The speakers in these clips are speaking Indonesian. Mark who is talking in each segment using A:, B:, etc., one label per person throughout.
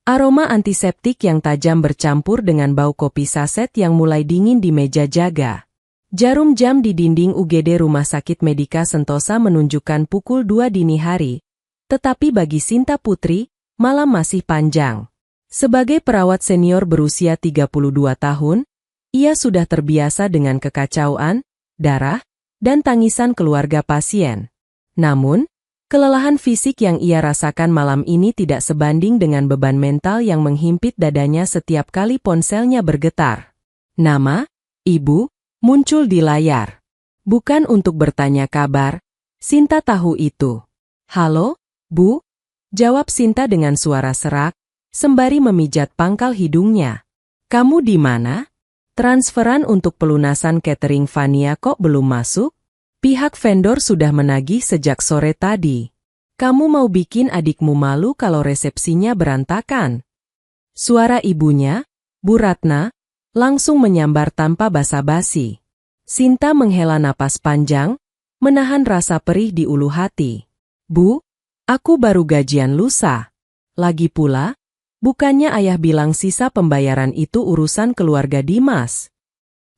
A: Aroma antiseptik yang tajam bercampur dengan bau kopi saset yang mulai dingin di meja jaga. Jarum jam di dinding UGD Rumah Sakit Medika Sentosa menunjukkan pukul 2 dini hari. Tetapi bagi Sinta Putri, malam masih panjang. Sebagai perawat senior berusia 32 tahun, ia sudah terbiasa dengan kekacauan, darah, dan tangisan keluarga pasien. Namun, kelelahan fisik yang ia rasakan malam ini tidak sebanding dengan beban mental yang menghimpit dadanya setiap kali ponselnya bergetar. Nama, Ibu, muncul di layar. Bukan untuk bertanya kabar, Sinta tahu itu. "Halo, Bu?" jawab Sinta dengan suara serak, sembari memijat pangkal hidungnya. "Kamu di mana? Transferan untuk pelunasan catering Fania kok belum masuk? Pihak vendor sudah menagih sejak sore tadi. Kamu mau bikin adikmu malu kalau resepsinya berantakan." Suara ibunya, Bu Ratna, langsung menyambar tanpa basa-basi. Sinta menghela napas panjang, menahan rasa perih di ulu hati. "Bu, aku baru gajian lusa. Lagi pula, bukannya ayah bilang sisa pembayaran itu urusan keluarga Dimas?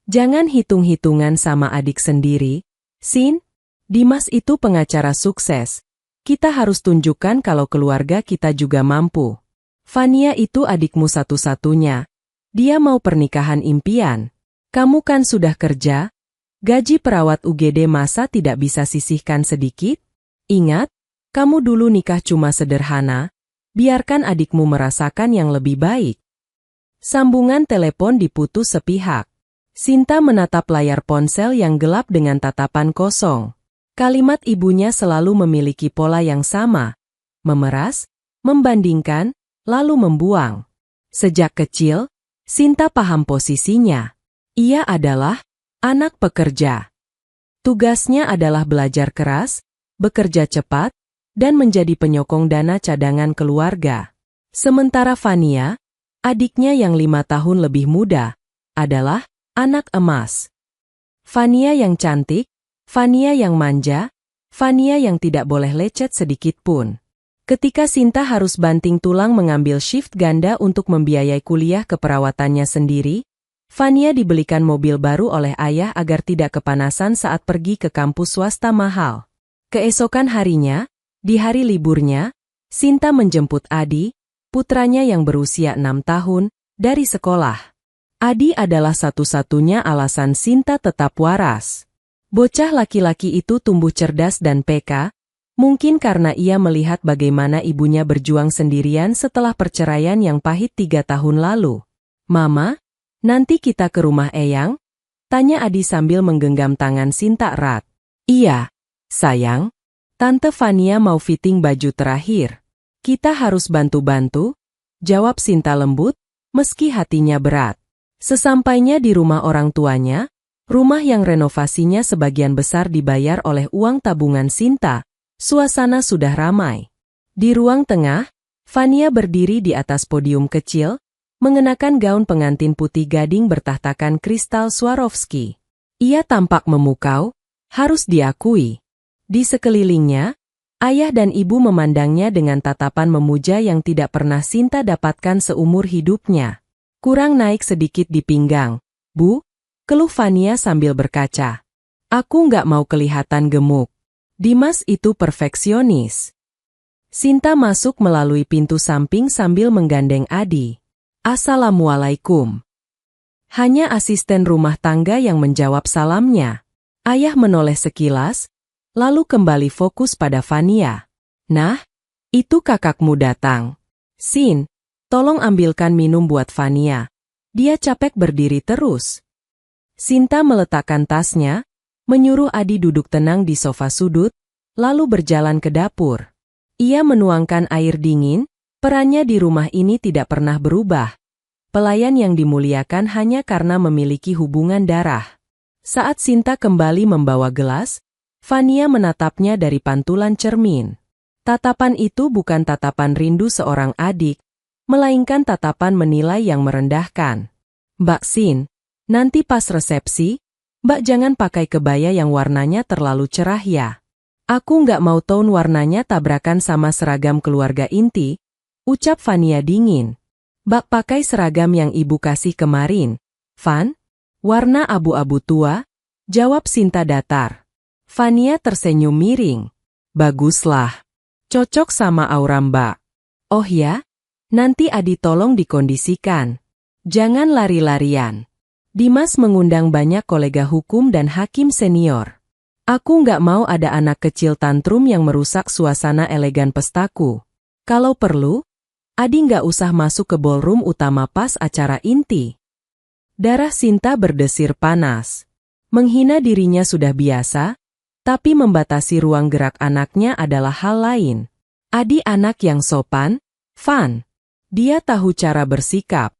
A: Jangan hitung-hitungan sama adik sendiri, Sin. Dimas itu pengacara sukses. Kita harus tunjukkan kalau keluarga kita juga mampu. Fania itu adikmu satu-satunya. Dia mau pernikahan impian. Kamu kan sudah kerja. Gaji perawat UGD masa tidak bisa sisihkan sedikit? Ingat, kamu dulu nikah cuma sederhana. Biarkan adikmu merasakan yang lebih baik." Sambungan telepon diputus sepihak. Sinta menatap layar ponsel yang gelap dengan tatapan kosong. Kalimat ibunya selalu memiliki pola yang sama. Memeras, membandingkan, lalu membuang. Sejak kecil, Sinta paham posisinya. Ia adalah anak pekerja. Tugasnya adalah belajar keras, bekerja cepat, dan menjadi penyokong dana cadangan keluarga. Sementara Fania, adiknya yang 5 tahun lebih muda, adalah anak emas. Fania yang cantik, Fania yang manja, Fania yang tidak boleh lecet sedikit pun. Ketika Sinta harus banting tulang mengambil shift ganda untuk membiayai kuliah keperawatannya sendiri, Fania dibelikan mobil baru oleh ayah agar tidak kepanasan saat pergi ke kampus swasta mahal. Keesokan harinya, di hari liburnya, Sinta menjemput Adi, putranya yang berusia 6 tahun, dari sekolah. Adi adalah satu-satunya alasan Sinta tetap waras. Bocah laki-laki itu tumbuh cerdas dan peka, mungkin karena ia melihat bagaimana ibunya berjuang sendirian setelah perceraian yang pahit 3 tahun lalu. "Mama, nanti kita ke rumah Eyang?" tanya Adi sambil menggenggam tangan Sinta erat. "Iya, sayang. Tante Fania mau fitting baju terakhir. Kita harus bantu-bantu," jawab Sinta lembut, meski hatinya berat. Sesampainya di rumah orang tuanya, rumah yang renovasinya sebagian besar dibayar oleh uang tabungan Sinta, suasana sudah ramai. Di ruang tengah, Fania berdiri di atas podium kecil, mengenakan gaun pengantin putih gading bertahtakan kristal Swarovski. Ia tampak memukau, harus diakui. Di sekelilingnya, ayah dan ibu memandangnya dengan tatapan memuja yang tidak pernah Sinta dapatkan seumur hidupnya. "Kurang naik sedikit di pinggang, Bu," keluh Fania sambil berkaca. "Aku nggak mau kelihatan gemuk. Dimas itu perfeksionis." Sinta masuk melalui pintu samping sambil menggandeng Adi. "Assalamualaikum." Hanya asisten rumah tangga yang menjawab salamnya. Ayah menoleh sekilas, lalu kembali fokus pada Fania. "Nah, itu kakakmu datang. Sin, tolong ambilkan minum buat Fania. Dia capek berdiri terus." Sinta meletakkan tasnya, menyuruh Adi duduk tenang di sofa sudut, lalu berjalan ke dapur. Ia menuangkan air dingin, perannya di rumah ini tidak pernah berubah. Pelayan yang dimuliakan hanya karena memiliki hubungan darah. Saat Sinta kembali membawa gelas, Fania menatapnya dari pantulan cermin. Tatapan itu bukan tatapan rindu seorang adik, melainkan tatapan menilai yang merendahkan. "Mbak Sin, nanti pas resepsi, Mbak jangan pakai kebaya yang warnanya terlalu cerah ya. Aku nggak mau tone warnanya tabrakan sama seragam keluarga inti," ucap Fania dingin. Bak pakai seragam yang ibu kasih kemarin, Van? Warna abu-abu tua, jawab Sinta datar. Fania tersenyum miring. Baguslah. Cocok sama aura Mbak. Oh ya? Nanti Adi tolong dikondisikan. Jangan lari-larian. Dimas mengundang banyak kolega hukum dan hakim senior. Aku nggak mau ada anak kecil tantrum yang merusak suasana elegan pestaku. Kalau perlu, Adi nggak usah masuk ke ballroom utama pas acara inti. Darah Sinta berdesir panas. Menghina dirinya sudah biasa, tapi membatasi ruang gerak anaknya adalah hal lain. Adi anak yang sopan, Van. Dia tahu cara bersikap.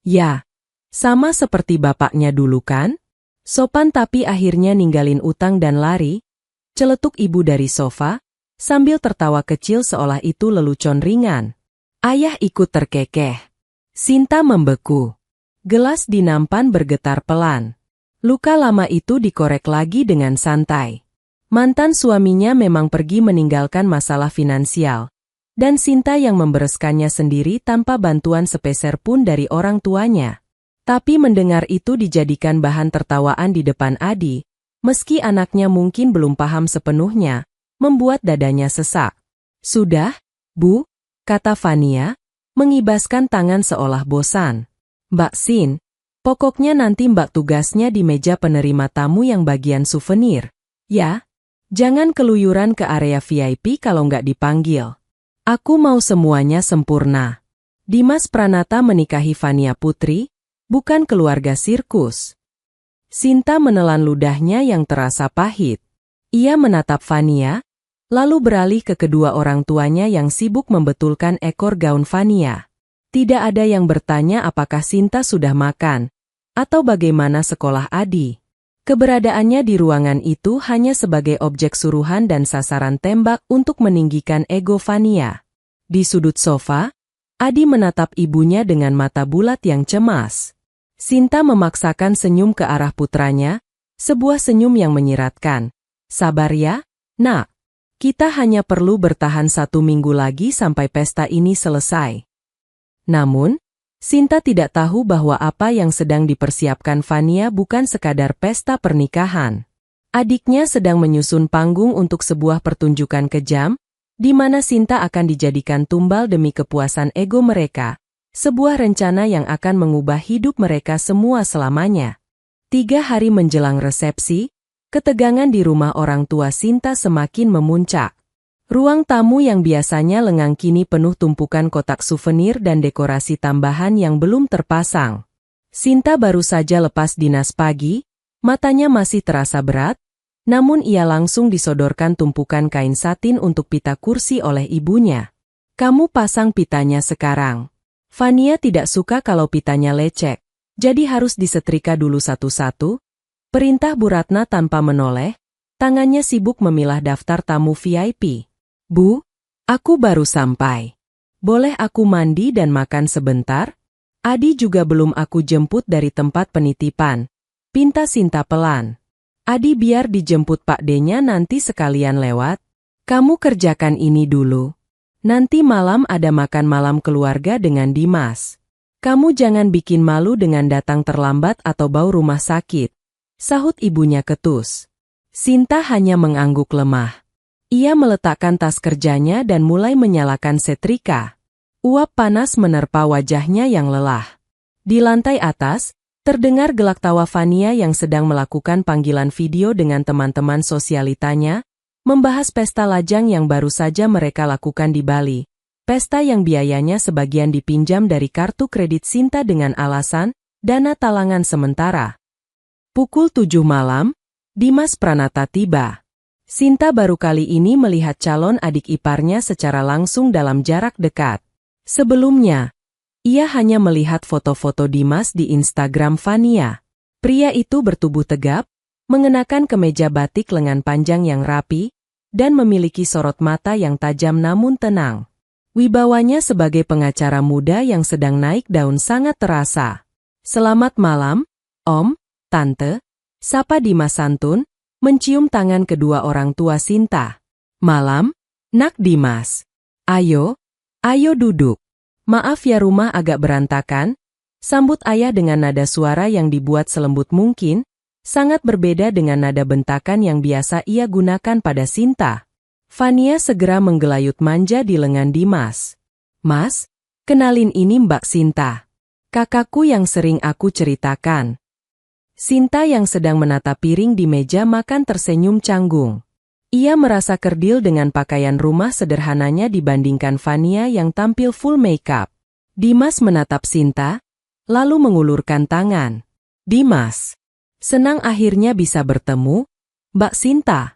A: Ya, sama seperti bapaknya dulu kan? Sopan tapi akhirnya ninggalin utang dan lari, celetuk ibu dari sofa, sambil tertawa kecil seolah itu lelucon ringan. Ayah ikut terkekeh. Sinta membeku. Gelas di nampan bergetar pelan. Luka lama itu dikorek lagi dengan santai. Mantan suaminya memang pergi meninggalkan masalah finansial, dan Sinta yang membereskannya sendiri tanpa bantuan sepeser pun dari orang tuanya. Tapi mendengar itu dijadikan bahan tertawaan di depan Adi, meski anaknya mungkin belum paham sepenuhnya, membuat dadanya sesak. Sudah, Bu, kata Fania, mengibaskan tangan seolah bosan. Mbak Sin, pokoknya nanti Mbak tugasnya di meja penerima tamu yang bagian souvenir. Ya, jangan keluyuran ke area VIP kalau nggak dipanggil. Aku mau semuanya sempurna. Dimas Pranata menikahi Fania Putri, bukan keluarga sirkus. Sinta menelan ludahnya yang terasa pahit. Ia menatap Fania, lalu beralih ke kedua orang tuanya yang sibuk membetulkan ekor gaun Fania. Tidak ada yang bertanya apakah Sinta sudah makan, atau bagaimana sekolah Adi. Keberadaannya di ruangan itu hanya sebagai objek suruhan dan sasaran tembak untuk meninggikan ego Fania. Di sudut sofa, Adi menatap ibunya dengan mata bulat yang cemas. Sinta memaksakan senyum ke arah putranya, sebuah senyum yang menyiratkan. Sabar ya, Nak. Kita hanya perlu bertahan 1 minggu lagi sampai pesta ini selesai. Namun, Sinta tidak tahu bahwa apa yang sedang dipersiapkan Fania bukan sekadar pesta pernikahan. Adiknya sedang menyusun panggung untuk sebuah pertunjukan kejam, di mana Sinta akan dijadikan tumbal demi kepuasan ego mereka, sebuah rencana yang akan mengubah hidup mereka semua selamanya. 3 hari menjelang resepsi, ketegangan di rumah orang tua Sinta semakin memuncak. Ruang tamu yang biasanya lengang kini penuh tumpukan kotak souvenir dan dekorasi tambahan yang belum terpasang. Sinta baru saja lepas dinas pagi, matanya masih terasa berat, namun ia langsung disodorkan tumpukan kain satin untuk pita kursi oleh ibunya. Kamu pasang pitanya sekarang. Fania tidak suka kalau pitanya lecek, jadi harus disetrika dulu satu-satu. Perintah Bu Ratna tanpa menoleh, tangannya sibuk memilah daftar tamu VIP. Bu, aku baru sampai. Boleh aku mandi dan makan sebentar? Adi juga belum aku jemput dari tempat penitipan. Pinta Sinta pelan. Adi biar dijemput Pak D-nya nanti sekalian lewat. Kamu kerjakan ini dulu. Nanti malam ada makan malam keluarga dengan Dimas. Kamu jangan bikin malu dengan datang terlambat atau bau rumah sakit, sahut ibunya ketus. Sinta hanya mengangguk lemah. Ia meletakkan tas kerjanya dan mulai menyalakan setrika. Uap panas menerpa wajahnya yang lelah. Di lantai atas, terdengar gelak tawa Fania yang sedang melakukan panggilan video dengan teman-teman sosialitanya, membahas pesta lajang yang baru saja mereka lakukan di Bali. Pesta yang biayanya sebagian dipinjam dari kartu kredit Sinta dengan alasan dana talangan sementara. Pukul 7 malam, Dimas Pranata tiba. Sinta baru kali ini melihat calon adik iparnya secara langsung dalam jarak dekat. Sebelumnya, ia hanya melihat foto-foto Dimas di Instagram Fania. Pria itu bertubuh tegap, mengenakan kemeja batik lengan panjang yang rapi, dan memiliki sorot mata yang tajam namun tenang. Wibawanya sebagai pengacara muda yang sedang naik daun sangat terasa. Selamat malam, Om, Tante, sapa Dimas santun, mencium tangan kedua orang tua Sinta. Malam, Nak Dimas. Ayo, Ayo duduk. Maaf ya rumah agak berantakan, sambut ayah dengan nada suara yang dibuat selembut mungkin, sangat berbeda dengan nada bentakan yang biasa ia gunakan pada Sinta. Fania segera menggelayut manja di lengan Dimas. Mas, kenalin ini Mbak Sinta. Kakakku yang sering aku ceritakan. Sinta yang sedang menata piring di meja makan tersenyum canggung. Ia merasa kerdil dengan pakaian rumah sederhananya dibandingkan Fania yang tampil full makeup. Dimas menatap Sinta, lalu mengulurkan tangan. Dimas, senang akhirnya bisa bertemu, Mbak Sinta.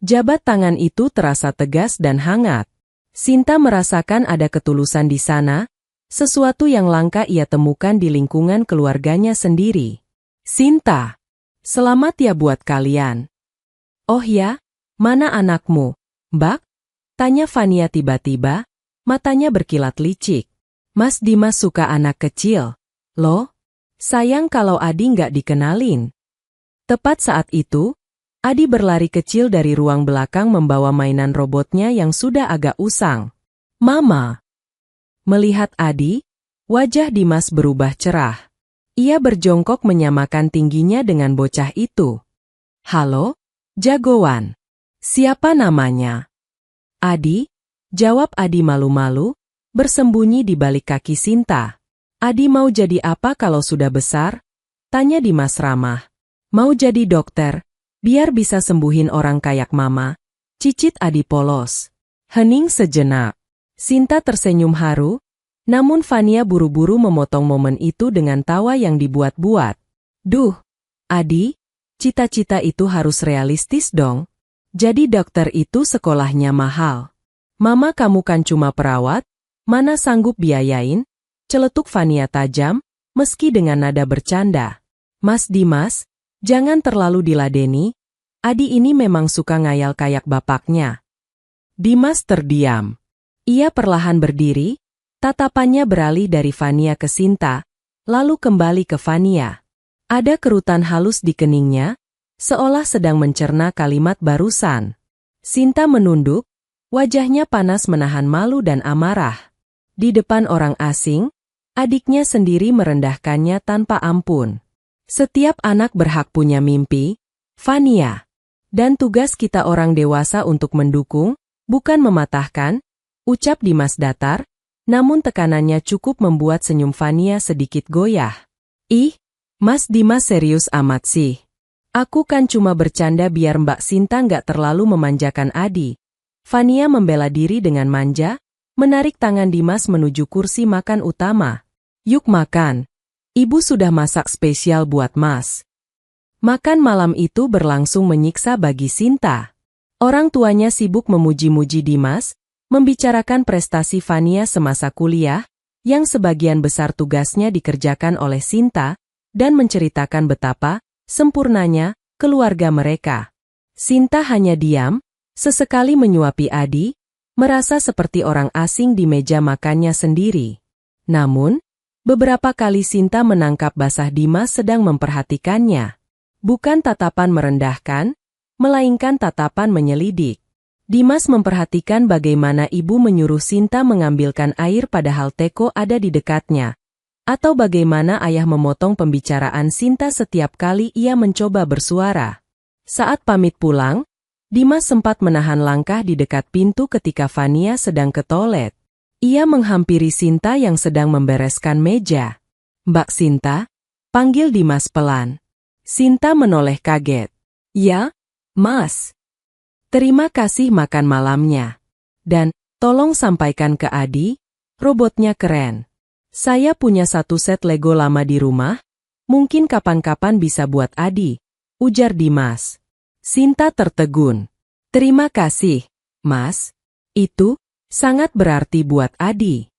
A: Jabat tangan itu terasa tegas dan hangat. Sinta merasakan ada ketulusan di sana, sesuatu yang langka ia temukan di lingkungan keluarganya sendiri. Sinta, selamat ya buat kalian. Oh ya, mana anakmu, Mbak? Tanya Fania tiba-tiba, matanya berkilat licik. Mas Dimas suka anak kecil. Loh, sayang kalau Adi nggak dikenalin. Tepat saat itu, Adi berlari kecil dari ruang belakang membawa mainan robotnya yang sudah agak usang. Mama. Melihat Adi, wajah Dimas berubah cerah. Ia berjongkok menyamakan tingginya dengan bocah itu. Halo, jagoan. Siapa namanya? Adi, jawab Adi malu-malu, bersembunyi di balik kaki Sinta. Adi mau jadi apa kalau sudah besar? Tanya Dimas ramah. Mau jadi dokter, biar bisa sembuhin orang kayak mama. Cicit Adi polos. Hening sejenak. Sinta tersenyum haru, namun Fania buru-buru memotong momen itu dengan tawa yang dibuat-buat. Duh, Adi, cita-cita itu harus realistis dong. Jadi dokter itu sekolahnya mahal. Mama kamu kan cuma perawat, mana sanggup biayain? Celetuk Fania tajam, meski dengan nada bercanda. Mas Dimas, jangan terlalu diladeni, Adi ini memang suka ngayal kayak bapaknya. Dimas terdiam. Ia perlahan berdiri, tatapannya beralih dari Fania ke Sinta, lalu kembali ke Fania. Ada kerutan halus di keningnya, seolah sedang mencerna kalimat barusan. Sinta menunduk, wajahnya panas menahan malu dan amarah. Di depan orang asing, adiknya sendiri merendahkannya tanpa ampun. Setiap anak berhak punya mimpi, Fania. Dan tugas kita orang dewasa untuk mendukung, bukan mematahkan, ucap Dimas datar, namun tekanannya cukup membuat senyum Fania sedikit goyah. Ih, Mas Dimas serius amat sih. Aku kan cuma bercanda biar Mbak Sinta nggak terlalu memanjakan Adi. Fania membela diri dengan manja, menarik tangan Dimas menuju kursi makan utama. Yuk makan. Ibu sudah masak spesial buat Mas. Makan malam itu berlangsung menyiksa bagi Sinta. Orang tuanya sibuk memuji-muji Dimas, membicarakan prestasi Fania semasa kuliah, yang sebagian besar tugasnya dikerjakan oleh Sinta, dan menceritakan betapa sempurnanya keluarga mereka. Sinta hanya diam, sesekali menyuapi Adi, merasa seperti orang asing di meja makannya sendiri. Namun, beberapa kali Sinta menangkap basah Dimas sedang memperhatikannya. Bukan tatapan merendahkan, melainkan tatapan menyelidik. Dimas memperhatikan bagaimana ibu menyuruh Sinta mengambilkan air padahal teko ada di dekatnya. Atau bagaimana ayah memotong pembicaraan Sinta setiap kali ia mencoba bersuara. Saat pamit pulang, Dimas sempat menahan langkah di dekat pintu ketika Fania sedang ke toilet. Ia menghampiri Sinta yang sedang membereskan meja. Mbak Sinta, panggil Dimas pelan. Sinta menoleh kaget. Ya, Mas. Terima kasih makan malamnya. Dan, tolong sampaikan ke Adi, robotnya keren. Saya punya satu set Lego lama di rumah, mungkin kapan-kapan bisa buat Adi, ujar Dimas. Sinta tertegun. Terima kasih, Mas. Itu sangat berarti buat Adi.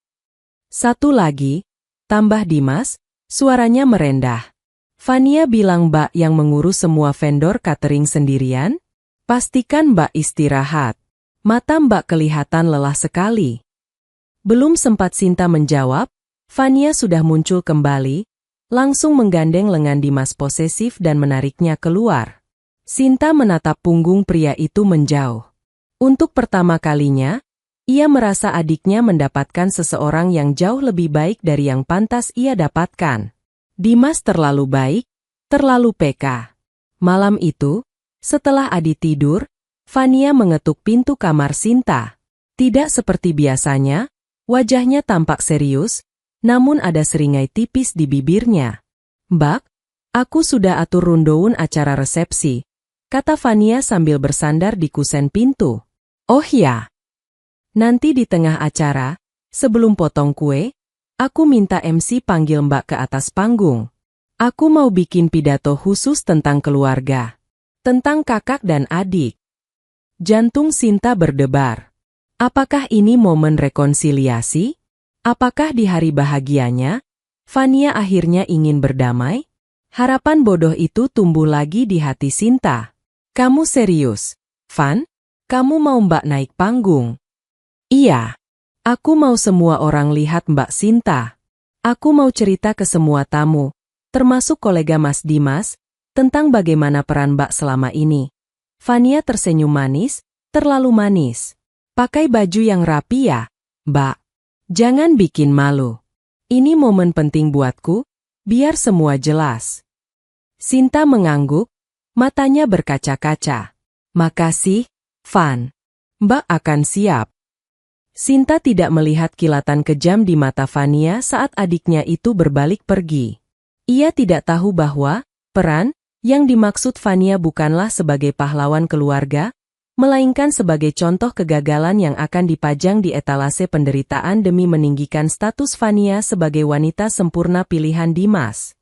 A: Satu lagi, tambah Dimas, suaranya merendah. Fania bilang Mbak yang mengurus semua vendor catering sendirian? Pastikan Mbak istirahat. Mata Mbak kelihatan lelah sekali. Belum sempat Sinta menjawab, Fania sudah muncul kembali, langsung menggandeng lengan Dimas posesif dan menariknya keluar. Sinta menatap punggung pria itu menjauh. Untuk pertama kalinya, Ia merasa adiknya mendapatkan seseorang yang jauh lebih baik dari yang pantas ia dapatkan. Dimas terlalu baik, terlalu peka. Malam itu, setelah Adi tidur, Fania mengetuk pintu kamar Sinta. Tidak seperti biasanya, wajahnya tampak serius, namun ada seringai tipis di bibirnya. "Mbak, aku sudah atur rundown acara resepsi," kata Fania sambil bersandar di kusen pintu. "Oh ya, nanti di tengah acara, sebelum potong kue, aku minta MC panggil Mbak ke atas panggung. Aku mau bikin pidato khusus tentang keluarga, tentang kakak dan adik." Jantung Sinta berdebar. Apakah ini momen rekonsiliasi? Apakah di hari bahagianya, Fania akhirnya ingin berdamai? Harapan bodoh itu tumbuh lagi di hati Sinta. "Kamu serius, Van? Kamu mau Mbak naik panggung?" "Iya. Aku mau semua orang lihat Mbak Sinta. Aku mau cerita ke semua tamu, termasuk kolega Mas Dimas, tentang bagaimana peran Mbak selama ini." Fania tersenyum manis, terlalu manis. "Pakai baju yang rapi ya, Mbak. Jangan bikin malu. Ini momen penting buatku, biar semua jelas." Sinta mengangguk, matanya berkaca-kaca. "Makasih, Van. Mbak akan siap." Sinta tidak melihat kilatan kejam di mata Fania saat adiknya itu berbalik pergi. Ia tidak tahu bahwa peran yang dimaksud Fania bukanlah sebagai pahlawan keluarga, melainkan sebagai contoh kegagalan yang akan dipajang di etalase penderitaan demi meninggikan status Fania sebagai wanita sempurna pilihan Dimas.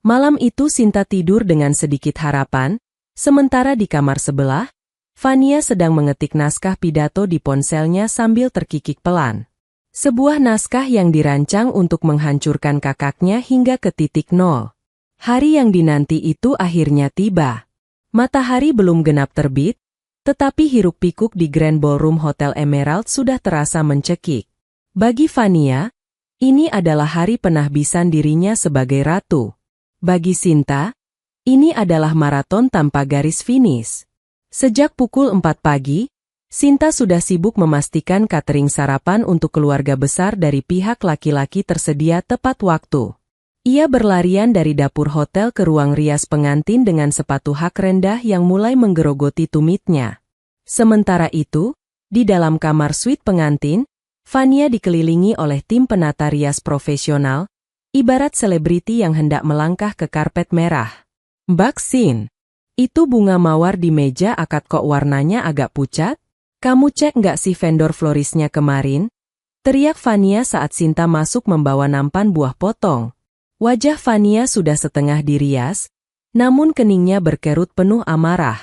A: Malam itu Sinta tidur dengan sedikit harapan, sementara di kamar sebelah, Fania sedang mengetik naskah pidato di ponselnya sambil terkikik pelan. Sebuah naskah yang dirancang untuk menghancurkan kakaknya hingga ke titik nol. Hari yang dinanti itu akhirnya tiba. Matahari belum genap terbit, tetapi hiruk-pikuk di Grand Ballroom Hotel Emerald sudah terasa mencekik. Bagi Fania, ini adalah hari penahbisan dirinya sebagai ratu. Bagi Sinta, ini adalah maraton tanpa garis finish. Sejak pukul 4 pagi, Sinta sudah sibuk memastikan catering sarapan untuk keluarga besar dari pihak laki-laki tersedia tepat waktu. Ia berlarian dari dapur hotel ke ruang rias pengantin dengan sepatu hak rendah yang mulai menggerogoti tumitnya. Sementara itu, di dalam kamar suite pengantin, Fania dikelilingi oleh tim penata rias profesional, ibarat selebriti yang hendak melangkah ke karpet merah. "Mbak Sin, itu bunga mawar di meja akad kok warnanya agak pucat? Kamu cek nggak sih vendor florisnya kemarin?" teriak Fania saat Sinta masuk membawa nampan buah potong. Wajah Fania sudah setengah dirias, namun keningnya berkerut penuh amarah.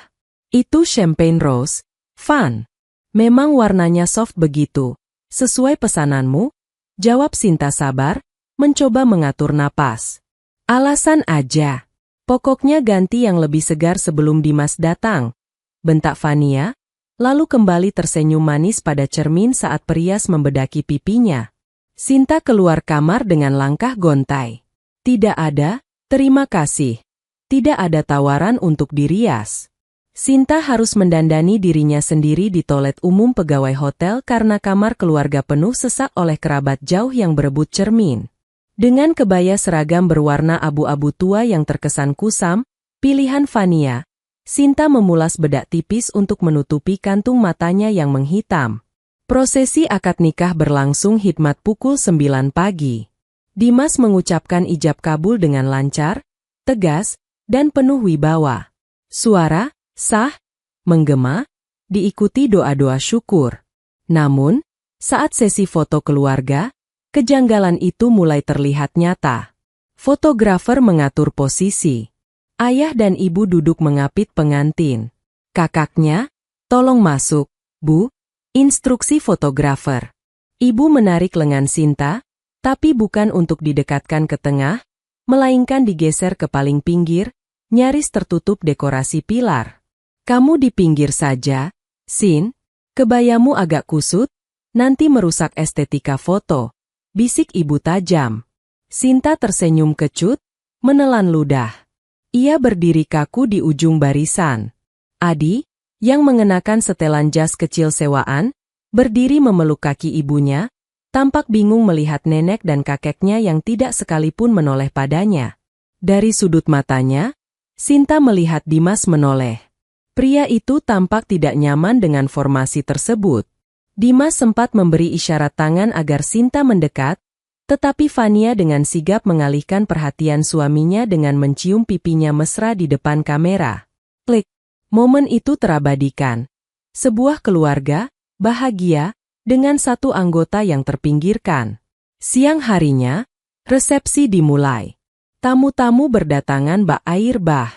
A: "Itu champagne rose, Van. Memang warnanya soft begitu, sesuai pesananmu?" jawab Sinta sabar, mencoba mengatur napas. "Alasan aja. Pokoknya ganti yang lebih segar sebelum Dimas datang," bentak Fania, lalu kembali tersenyum manis pada cermin saat perias membedaki pipinya. Sinta keluar kamar dengan langkah gontai. "Tidak ada, terima kasih. Tidak ada tawaran untuk dirias." Sinta harus mendandani dirinya sendiri di toilet umum pegawai hotel karena kamar keluarga penuh sesak oleh kerabat jauh yang berebut cermin. Dengan kebaya seragam berwarna abu-abu tua yang terkesan kusam, pilihan Fania, Sinta memulas bedak tipis untuk menutupi kantung matanya yang menghitam. Prosesi akad nikah berlangsung hikmat pukul 9 pagi. Dimas mengucapkan ijab kabul dengan lancar, tegas, dan penuh wibawa. Suara, sah, menggema, diikuti doa-doa syukur. Namun, saat sesi foto keluarga, kejanggalan itu mulai terlihat nyata. Fotografer mengatur posisi. Ayah dan ibu duduk mengapit pengantin. "Kakaknya, tolong masuk, Bu," instruksi fotografer. Ibu menarik lengan Sinta, tapi bukan untuk didekatkan ke tengah, melainkan digeser ke paling pinggir, nyaris tertutup dekorasi pilar. "Kamu di pinggir saja, Sin. Kebayamu agak kusut, nanti merusak estetika foto," bisik ibu tajam. Sinta tersenyum kecut, menelan ludah. Ia berdiri kaku di ujung barisan. Adi, yang mengenakan setelan jas kecil sewaan, Berdiri memeluk kaki ibunya, tampak bingung melihat nenek dan kakeknya yang tidak sekalipun menoleh padanya. Dari sudut matanya, Sinta melihat Dimas menoleh. Pria itu tampak tidak nyaman dengan formasi tersebut. Dimas sempat memberi isyarat tangan agar Sinta mendekat, tetapi Fania dengan sigap mengalihkan perhatian suaminya dengan mencium pipinya mesra di depan kamera. Klik. Momen itu terabadikan. Sebuah keluarga, bahagia, dengan satu anggota yang terpinggirkan. Siang harinya, resepsi dimulai. Tamu-tamu berdatangan bak air bah.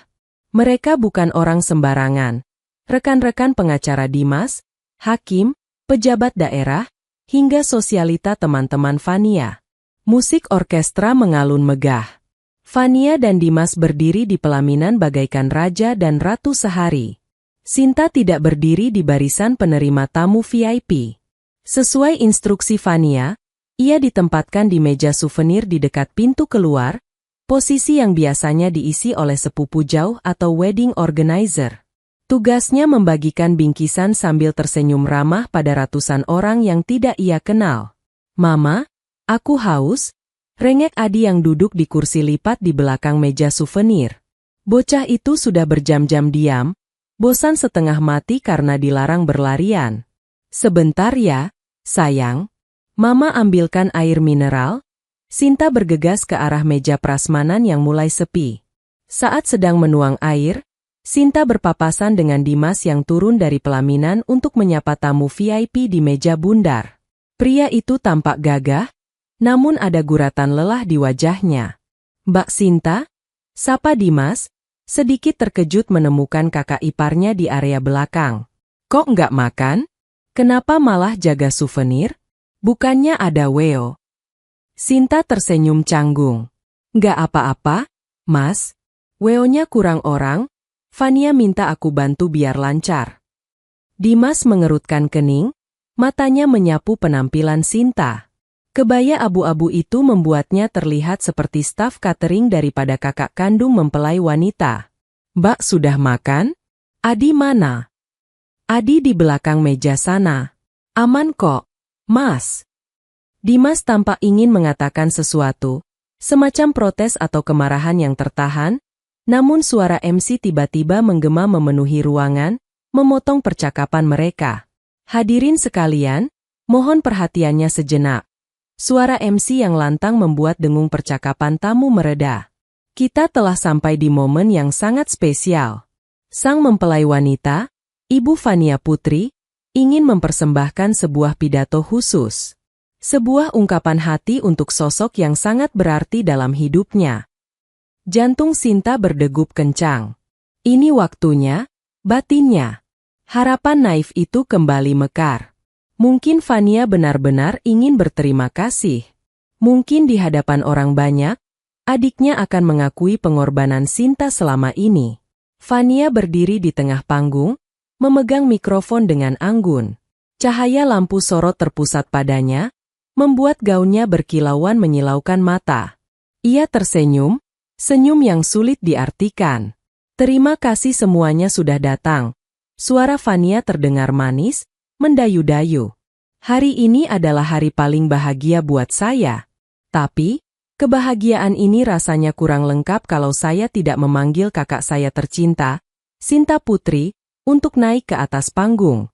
A: Mereka bukan orang sembarangan. Rekan-rekan pengacara Dimas, hakim, pejabat daerah, hingga sosialita teman-teman Fania. Musik orkestra mengalun megah. Fania dan Dimas berdiri di pelaminan bagaikan raja dan ratu sehari. Sinta tidak berdiri di barisan penerima tamu VIP. Sesuai instruksi Fania, ia ditempatkan di meja souvenir di dekat pintu keluar, posisi yang biasanya diisi oleh sepupu jauh atau wedding organizer. Tugasnya membagikan bingkisan sambil tersenyum ramah pada ratusan orang yang tidak ia kenal. "Mama, aku haus," rengek Adi yang duduk di kursi lipat di belakang meja souvenir. Bocah itu sudah berjam-jam diam, bosan setengah mati karena dilarang berlarian. "Sebentar ya, sayang. Mama ambilkan air mineral." Sinta bergegas ke arah meja prasmanan yang mulai sepi. Saat sedang menuang air, Sinta berpapasan dengan Dimas yang turun dari pelaminan untuk menyapa tamu VIP di meja bundar. Pria itu tampak gagah, namun ada guratan lelah di wajahnya. "Mbak Sinta?" sapa Dimas, sedikit terkejut menemukan kakak iparnya di area belakang. "Kok nggak makan? Kenapa malah jaga souvenir? Bukannya ada Weo?" Sinta tersenyum canggung. "Nggak apa-apa, Mas. Weo-nya kurang orang, Fania minta aku bantu biar lancar." Dimas mengerutkan kening, matanya menyapu penampilan Sinta. Kebaya abu-abu itu membuatnya terlihat seperti staf catering daripada kakak kandung mempelai wanita. "Mbak sudah makan? Adi mana?" "Adi di belakang meja sana. Aman kok, Mas." Dimas tampak ingin mengatakan sesuatu, semacam protes atau kemarahan yang tertahan, namun suara MC tiba-tiba menggema memenuhi ruangan, memotong percakapan mereka. "Hadirin sekalian, mohon perhatiannya sejenak." Suara MC yang lantang membuat dengung percakapan tamu mereda. "Kita telah sampai di momen yang sangat spesial. Sang mempelai wanita, Ibu Fania Putri, ingin mempersembahkan sebuah pidato khusus. Sebuah ungkapan hati untuk sosok yang sangat berarti dalam hidupnya." Jantung Sinta berdegup kencang. Ini waktunya, batinnya. Harapan naif itu kembali mekar. Mungkin Fania benar-benar ingin berterima kasih. Mungkin di hadapan orang banyak, adiknya akan mengakui pengorbanan Sinta selama ini. Fania berdiri di tengah panggung, memegang mikrofon dengan anggun. Cahaya lampu sorot terpusat padanya, membuat gaunnya berkilauan menyilaukan mata. Ia tersenyum, senyum yang sulit diartikan. "Terima kasih semuanya sudah datang." Suara Fania terdengar manis, mendayu-dayu. "Hari ini adalah hari paling bahagia buat saya. Tapi, kebahagiaan ini rasanya kurang lengkap kalau saya tidak memanggil kakak saya tercinta, Sinta Putri, untuk naik ke atas panggung."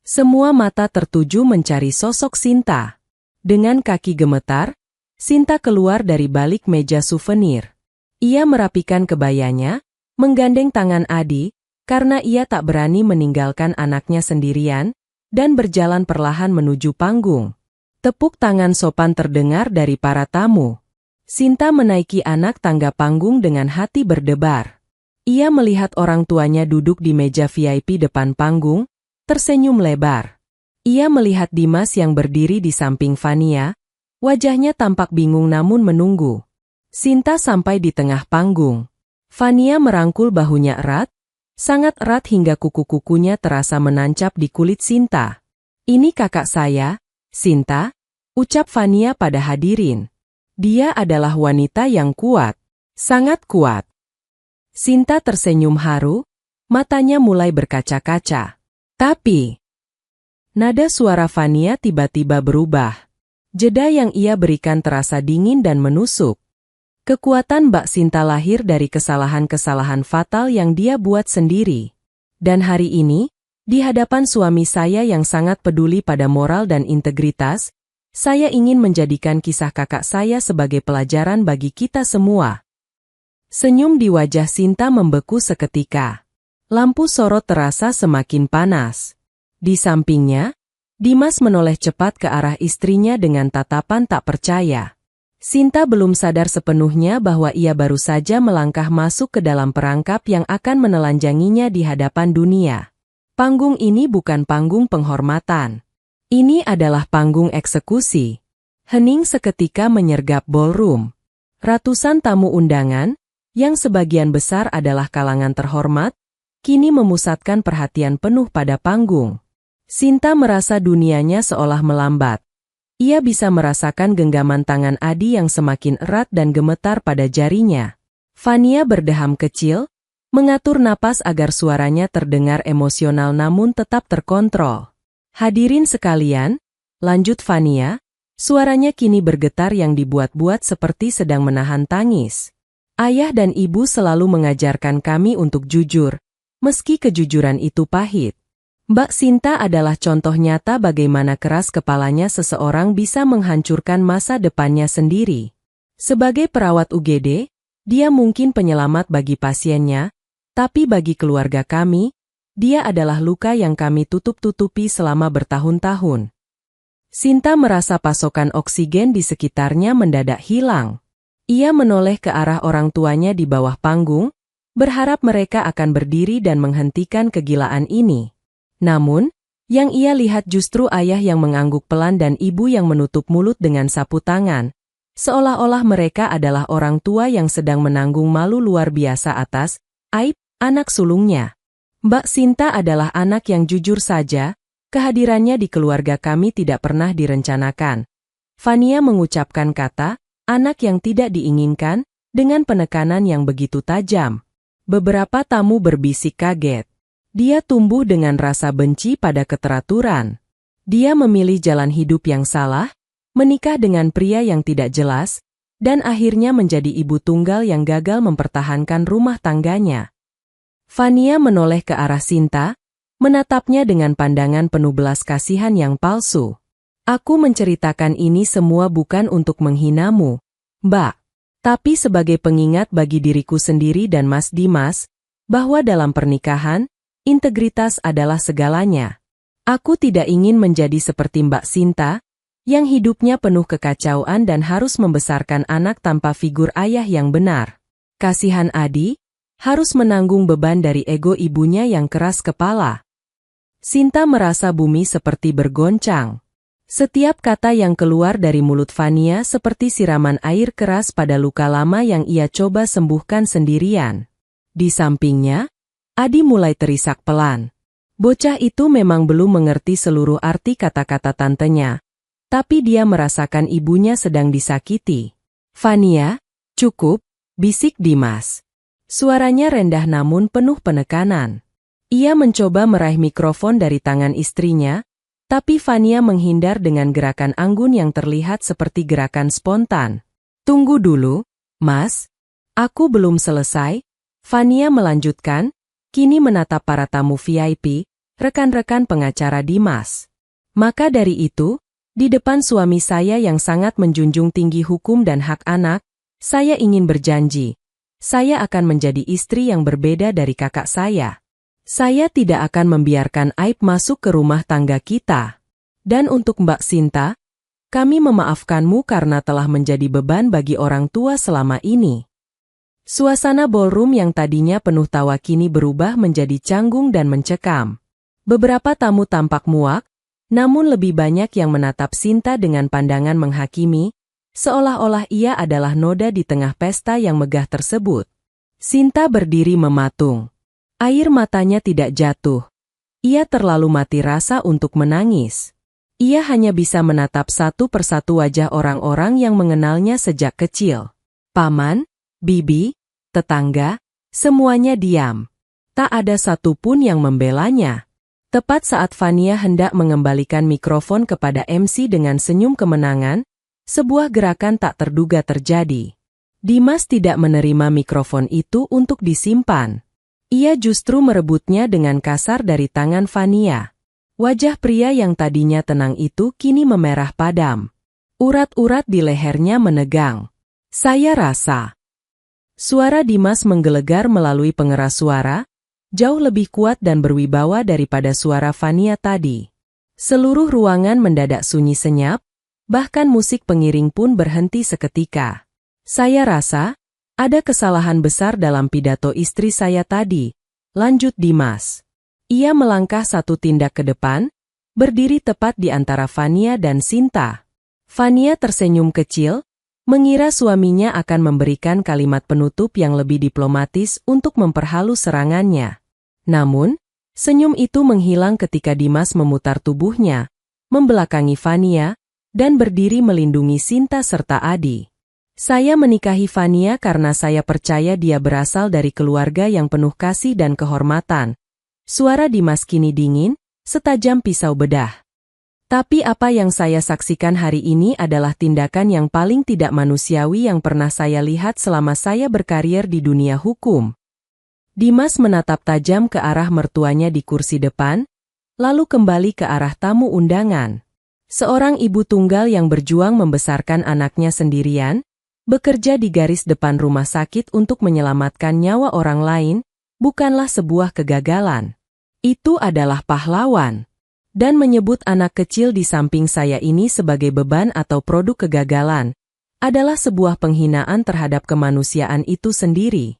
A: Semua mata tertuju mencari sosok Sinta. Dengan kaki gemetar, Sinta keluar dari balik meja souvenir. Ia merapikan kebayanya, menggandeng tangan Adi, karena ia tak berani meninggalkan anaknya sendirian, dan berjalan perlahan menuju panggung. Tepuk tangan sopan terdengar dari para tamu. Sinta menaiki anak tangga panggung dengan hati berdebar. Ia melihat orang tuanya duduk di meja VIP depan panggung, tersenyum lebar. Ia melihat Dimas yang berdiri di samping Fania, wajahnya tampak bingung namun menunggu. Sinta sampai di tengah panggung. Fania merangkul bahunya erat, sangat erat hingga kuku-kukunya terasa menancap di kulit Sinta. "Ini kakak saya, Sinta," ucap Fania pada hadirin. "Dia adalah wanita yang kuat, sangat kuat." Sinta tersenyum haru, matanya mulai berkaca-kaca. Tapi, Nada suara Fania tiba-tiba berubah. Jeda yang ia berikan terasa dingin dan menusuk. Kekuatan Mbak Sinta lahir dari kesalahan-kesalahan fatal yang dia buat sendiri. Dan hari ini, di hadapan suami saya yang sangat peduli pada moral dan integritas, saya ingin menjadikan kisah kakak saya sebagai pelajaran bagi kita semua. Senyum di wajah Sinta membeku seketika. Lampu sorot terasa semakin panas. Di sampingnya, Dimas menoleh cepat ke arah istrinya dengan tatapan tak percaya. Sinta belum sadar sepenuhnya bahwa ia baru saja melangkah masuk ke dalam perangkap yang akan menelanjanginya di hadapan dunia. Panggung ini bukan panggung penghormatan. Ini adalah panggung eksekusi. Hening seketika menyergap ballroom. Ratusan tamu undangan, yang sebagian besar adalah kalangan terhormat, kini memusatkan perhatian penuh pada panggung. Sinta merasa dunianya seolah melambat. Ia bisa merasakan genggaman tangan Adi yang semakin erat dan gemetar pada jarinya. Fania berdeham kecil, mengatur napas agar suaranya terdengar emosional namun tetap terkontrol. Hadirin sekalian, lanjut Fania, suaranya kini bergetar yang dibuat-buat seperti sedang menahan tangis. Ayah dan ibu selalu mengajarkan kami untuk jujur, meski kejujuran itu pahit. Mbak Sinta adalah contoh nyata bagaimana keras kepalanya seseorang bisa menghancurkan masa depannya sendiri. Sebagai perawat UGD, dia mungkin penyelamat bagi pasiennya, tapi bagi keluarga kami, dia adalah luka yang kami tutup-tutupi selama bertahun-tahun. Sinta merasa pasokan oksigen di sekitarnya mendadak hilang. Ia menoleh ke arah orang tuanya di bawah panggung, berharap mereka akan berdiri dan menghentikan kegilaan ini. Namun, yang ia lihat justru ayah yang mengangguk pelan dan ibu yang menutup mulut dengan sapu tangan, seolah-olah mereka adalah orang tua yang sedang menanggung malu luar biasa atas aib anak sulungnya. Mbak Sinta adalah anak yang jujur saja, kehadirannya di keluarga kami tidak pernah direncanakan. Fania mengucapkan kata, anak yang tidak diinginkan, dengan penekanan yang begitu tajam. Beberapa tamu berbisik kaget. Dia tumbuh dengan rasa benci pada keteraturan. Dia memilih jalan hidup yang salah, menikah dengan pria yang tidak jelas, dan akhirnya menjadi ibu tunggal yang gagal mempertahankan rumah tangganya. Fania menoleh ke arah Sinta, menatapnya dengan pandangan penuh belas kasihan yang palsu. Aku menceritakan ini semua bukan untuk menghinamu, Mbak, tapi sebagai pengingat bagi diriku sendiri dan Mas Dimas, bahwa dalam pernikahan, integritas adalah segalanya. Aku tidak ingin menjadi seperti Mbak Sinta, yang hidupnya penuh kekacauan dan harus membesarkan anak tanpa figur ayah yang benar. Kasihan Adi, harus menanggung beban dari ego ibunya yang keras kepala. Sinta merasa bumi seperti bergoncang. Setiap kata yang keluar dari mulut Fania seperti siraman air keras pada luka lama yang ia coba sembuhkan sendirian. Di sampingnya, Adi mulai terisak pelan. Bocah itu memang belum mengerti seluruh arti kata-kata tantenya, tapi dia merasakan ibunya sedang disakiti. Fania, cukup, bisik Dimas. Suaranya rendah namun penuh penekanan. Ia mencoba meraih mikrofon dari tangan istrinya, tapi Fania menghindar dengan gerakan anggun yang terlihat seperti gerakan spontan. Tunggu dulu, Mas. Aku belum selesai. Fania melanjutkan, kini menatap para tamu VIP, rekan-rekan pengacara Dimas. Maka dari itu, di depan suami saya yang sangat menjunjung tinggi hukum dan hak anak, saya ingin berjanji. Saya akan menjadi istri yang berbeda dari kakak saya. Saya tidak akan membiarkan aib masuk ke rumah tangga kita. Dan untuk Mbak Sinta, kami memaafkanmu karena telah menjadi beban bagi orang tua selama ini. Suasana ballroom yang tadinya penuh tawa kini berubah menjadi canggung dan mencekam. Beberapa tamu tampak muak, namun lebih banyak yang menatap Sinta dengan pandangan menghakimi, seolah-olah ia adalah noda di tengah pesta yang megah tersebut. Sinta berdiri mematung. Air matanya tidak jatuh. Ia terlalu mati rasa untuk menangis. Ia hanya bisa menatap satu persatu wajah orang-orang yang mengenalnya sejak kecil. Paman, bibi, tetangga, semuanya diam. Tak ada satupun yang membelanya. Tepat saat Fania hendak mengembalikan mikrofon kepada MC dengan senyum kemenangan, sebuah gerakan tak terduga terjadi. Dimas tidak menerima mikrofon itu untuk disimpan. Ia justru merebutnya dengan kasar dari tangan Fania. Wajah pria yang tadinya tenang itu kini memerah padam. Urat-urat di lehernya menegang. Saya rasa. Suara Dimas menggelegar melalui pengeras suara, jauh lebih kuat dan berwibawa daripada suara Fania tadi. Seluruh ruangan mendadak sunyi senyap, bahkan musik pengiring pun berhenti seketika. Saya rasa, ada kesalahan besar dalam pidato istri saya tadi, lanjut Dimas. Ia melangkah satu tindak ke depan, berdiri tepat di antara Fania dan Sinta. Fania tersenyum kecil, mengira suaminya akan memberikan kalimat penutup yang lebih diplomatis untuk memperhalus serangannya. Namun, senyum itu menghilang ketika Dimas memutar tubuhnya, membelakangi Fania, dan berdiri melindungi Sinta serta Adi. Saya menikahi Fania karena saya percaya dia berasal dari keluarga yang penuh kasih dan kehormatan. Suara Dimas kini dingin, setajam pisau bedah. Tapi apa yang saya saksikan hari ini adalah tindakan yang paling tidak manusiawi yang pernah saya lihat selama saya berkarier di dunia hukum. Dimas menatap tajam ke arah mertuanya di kursi depan, lalu kembali ke arah tamu undangan. Seorang ibu tunggal yang berjuang membesarkan anaknya sendirian, bekerja di garis depan rumah sakit untuk menyelamatkan nyawa orang lain, bukanlah sebuah kegagalan. Itu adalah pahlawan. Dan menyebut anak kecil di samping saya ini sebagai beban atau produk kegagalan, adalah sebuah penghinaan terhadap kemanusiaan itu sendiri.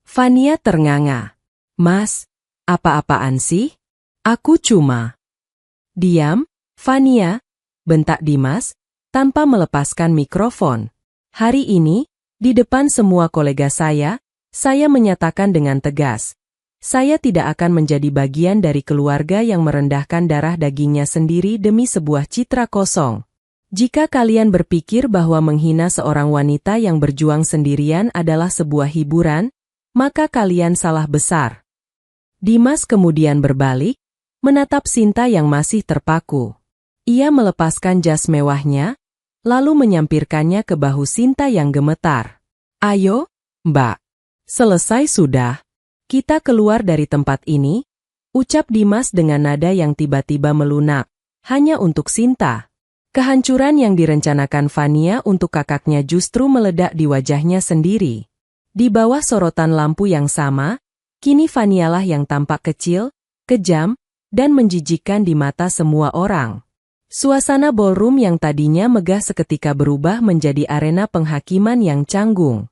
A: Fania ternganga. Mas, apa-apaan sih? Aku cuma... Diam, Fania, bentak Dimas, tanpa melepaskan mikrofon. Hari ini, di depan semua kolega saya menyatakan dengan tegas, saya tidak akan menjadi bagian dari keluarga yang merendahkan darah dagingnya sendiri demi sebuah citra kosong. Jika kalian berpikir bahwa menghina seorang wanita yang berjuang sendirian adalah sebuah hiburan, maka kalian salah besar. Dimas kemudian berbalik, menatap Sinta yang masih terpaku. Ia melepaskan jas mewahnya, lalu menyampirkannya ke bahu Sinta yang gemetar. Ayo, Mbak. Selesai sudah. Kita keluar dari tempat ini, ucap Dimas dengan nada yang tiba-tiba melunak, hanya untuk Sinta. Kehancuran yang direncanakan Fania untuk kakaknya justru meledak di wajahnya sendiri. Di bawah sorotan lampu yang sama, kini Fanialah yang tampak kecil, kejam, dan menjijikkan di mata semua orang. Suasana ballroom yang tadinya megah seketika berubah menjadi arena penghakiman yang canggung.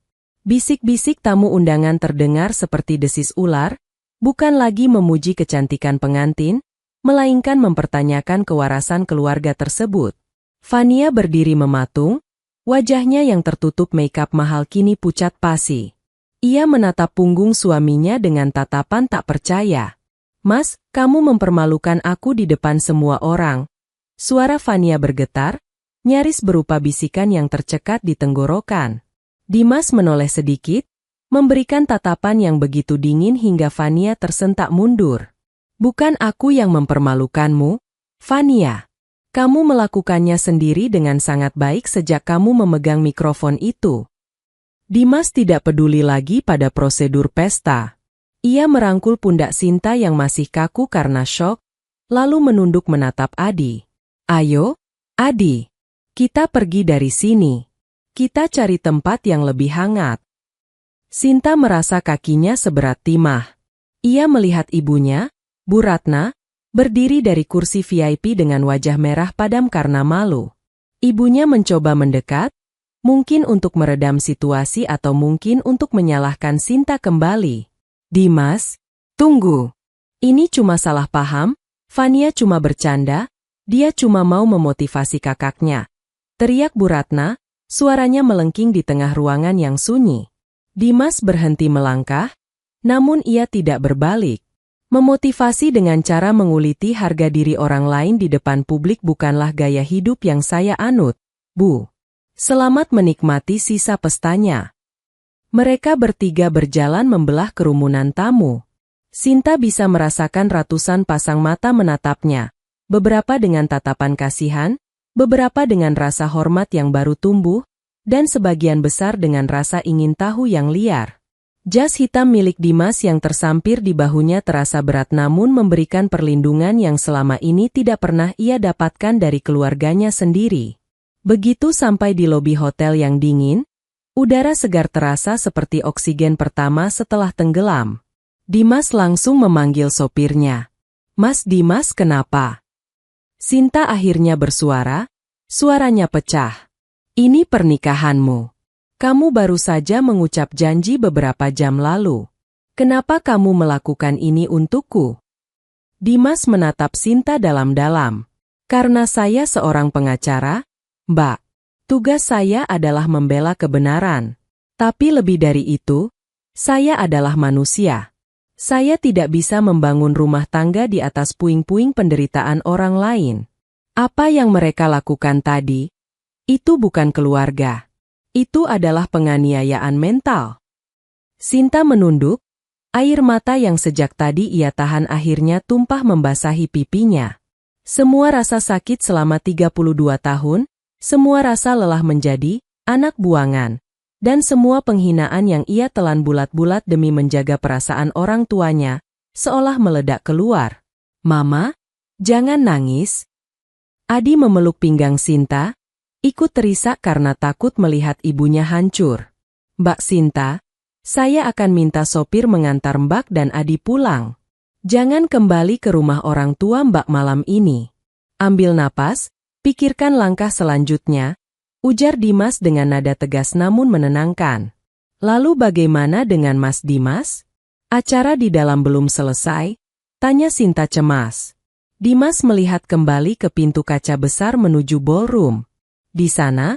A: Bisik-bisik tamu undangan terdengar seperti desis ular, bukan lagi memuji kecantikan pengantin, melainkan mempertanyakan kewarasan keluarga tersebut. Fania berdiri mematung, wajahnya yang tertutup makeap mahal kini pucat pasi. Ia menatap punggung suaminya dengan tatapan tak percaya. Mas, kamu mempermalukan aku di depan semua orang. Suara Fania bergetar, nyaris berupa bisikan yang tercekat di tenggorokan. Dimas menoleh sedikit, memberikan tatapan yang begitu dingin hingga Fania tersentak mundur. Bukan aku yang mempermalukanmu, Fania. Kamu melakukannya sendiri dengan sangat baik sejak kamu memegang mikrofon itu. Dimas tidak peduli lagi pada prosedur pesta. Ia merangkul pundak Sinta yang masih kaku karena syok, lalu menunduk menatap Adi. Ayo, Adi, kita pergi dari sini. Kita cari tempat yang lebih hangat. Sinta merasa kakinya seberat timah. Ia melihat ibunya, Bu Ratna, berdiri dari kursi VIP dengan wajah merah padam karena malu. Ibunya mencoba mendekat, mungkin untuk meredam situasi atau mungkin untuk menyalahkan Sinta kembali. Dimas, tunggu. Ini cuma salah paham, Fania cuma bercanda. Dia cuma mau memotivasi kakaknya. Teriak Bu Ratna, suaranya melengking di tengah ruangan yang sunyi. Dimas berhenti melangkah, namun ia tidak berbalik. Memotivasi dengan cara menguliti harga diri orang lain di depan publik bukanlah gaya hidup yang saya anut, Bu. Selamat menikmati sisa pestanya. Mereka bertiga berjalan membelah kerumunan tamu. Sinta bisa merasakan ratusan pasang mata menatapnya, beberapa dengan tatapan kasihan, beberapa dengan rasa hormat yang baru tumbuh, dan sebagian besar dengan rasa ingin tahu yang liar. Jas hitam milik Dimas yang tersampir di bahunya terasa berat namun memberikan perlindungan yang selama ini tidak pernah ia dapatkan dari keluarganya sendiri. Begitu sampai di lobi hotel yang dingin, udara segar terasa seperti oksigen pertama setelah tenggelam. Dimas langsung memanggil sopirnya. "Mas Dimas, kenapa?" Sinta akhirnya bersuara, suaranya pecah. "Ini pernikahanmu. Kamu baru saja mengucap janji beberapa jam lalu. Kenapa kamu melakukan ini untukku?" Dimas menatap Sinta dalam-dalam. "Karena saya seorang pengacara, Mbak. Tugas saya adalah membela kebenaran. Tapi lebih dari itu, saya adalah manusia. Saya tidak bisa membangun rumah tangga di atas puing-puing penderitaan orang lain. Apa yang mereka lakukan tadi, itu bukan keluarga. Itu adalah penganiayaan mental." Sinta menunduk, air mata yang sejak tadi ia tahan akhirnya tumpah membasahi pipinya. Semua rasa sakit selama 32 tahun, semua rasa lelah menjadi anak buangan, dan semua penghinaan yang ia telan bulat-bulat demi menjaga perasaan orang tuanya, seolah meledak keluar. "Mama, jangan nangis." Adi memeluk pinggang Sinta, ikut terisak karena takut melihat ibunya hancur. "Mbak Sinta, saya akan minta sopir mengantar Mbak dan Adi pulang. Jangan kembali ke rumah orang tua Mbak malam ini. Ambil napas, pikirkan langkah selanjutnya," ujar Dimas dengan nada tegas namun menenangkan. "Lalu bagaimana dengan Mas Dimas? Acara di dalam belum selesai?" tanya Sinta cemas. Dimas melihat kembali ke pintu kaca besar menuju ballroom. Di sana,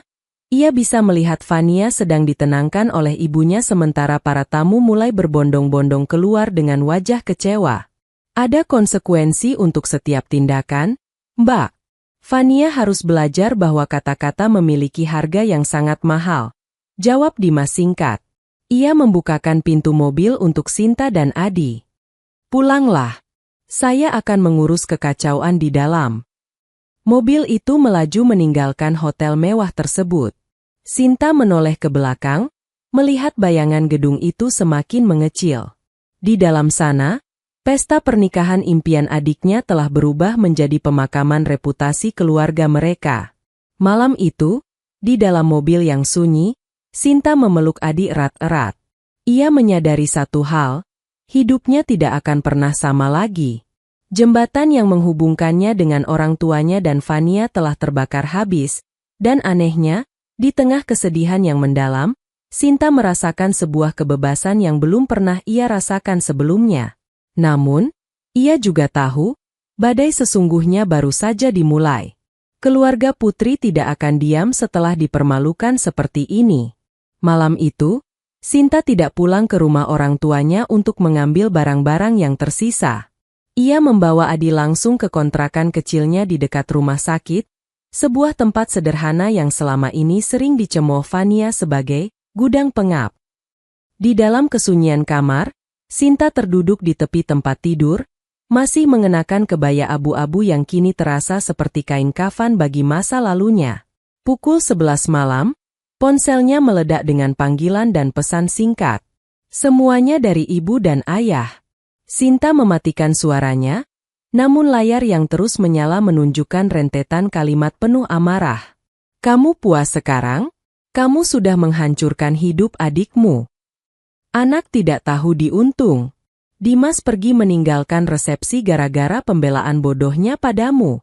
A: ia bisa melihat Fania sedang ditenangkan oleh ibunya sementara para tamu mulai berbondong-bondong keluar dengan wajah kecewa. "Ada konsekuensi untuk setiap tindakan, Mbak. Fania harus belajar bahwa kata-kata memiliki harga yang sangat mahal," jawab Dimas singkat. Ia membukakan pintu mobil untuk Sinta dan Adi. "Pulanglah. Saya akan mengurus kekacauan di dalam." Mobil itu melaju meninggalkan hotel mewah tersebut. Sinta menoleh ke belakang, melihat bayangan gedung itu semakin mengecil. Di dalam sana, pesta pernikahan impian adiknya telah berubah menjadi pemakaman reputasi keluarga mereka. Malam itu, di dalam mobil yang sunyi, Sinta memeluk Adi erat-erat. Ia menyadari satu hal, hidupnya tidak akan pernah sama lagi. Jembatan yang menghubungkannya dengan orang tuanya dan Fania telah terbakar habis, dan anehnya, di tengah kesedihan yang mendalam, Sinta merasakan sebuah kebebasan yang belum pernah ia rasakan sebelumnya. Namun, ia juga tahu, badai sesungguhnya baru saja dimulai. Keluarga putri tidak akan diam setelah dipermalukan seperti ini. Malam itu, Sinta tidak pulang ke rumah orang tuanya untuk mengambil barang-barang yang tersisa. Ia membawa Adi langsung ke kontrakan kecilnya di dekat rumah sakit, sebuah tempat sederhana yang selama ini sering dicemooh Fania sebagai gudang pengap. Di dalam kesunyian kamar, Sinta terduduk di tepi tempat tidur, masih mengenakan kebaya abu-abu yang kini terasa seperti kain kafan bagi masa lalunya. Pukul 11 malam, ponselnya meledak dengan panggilan dan pesan singkat. Semuanya dari ibu dan ayah. Sinta mematikan suaranya, namun layar yang terus menyala menunjukkan rentetan kalimat penuh amarah. "Kamu puas sekarang? Kamu sudah menghancurkan hidup adikmu. Anak tidak tahu diuntung. Dimas pergi meninggalkan resepsi gara-gara pembelaan bodohnya padamu.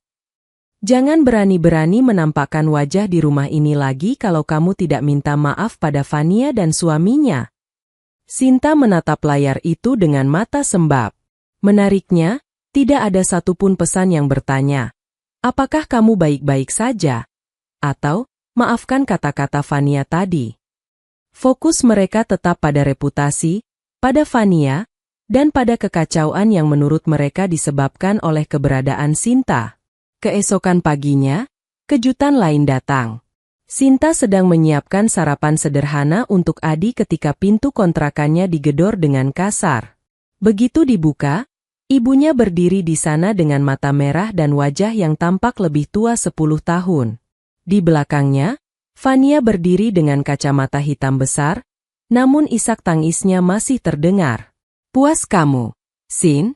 A: Jangan berani-berani menampakkan wajah di rumah ini lagi kalau kamu tidak minta maaf pada Fania dan suaminya." Sinta menatap layar itu dengan mata sembab. Menariknya, tidak ada satupun pesan yang bertanya, "Apakah kamu baik-baik saja?" Atau, "Maafkan kata-kata Fania tadi." Fokus mereka tetap pada reputasi, pada Fania, dan pada kekacauan yang menurut mereka disebabkan oleh keberadaan Sinta. Keesokan paginya, kejutan lain datang. Sinta sedang menyiapkan sarapan sederhana untuk Adi ketika pintu kontrakannya digedor dengan kasar. Begitu dibuka, ibunya berdiri di sana dengan mata merah dan wajah yang tampak lebih tua 10 tahun. Di belakangnya, Fania berdiri dengan kacamata hitam besar, namun isak tangisnya masih terdengar. "Puas kamu, Sin?"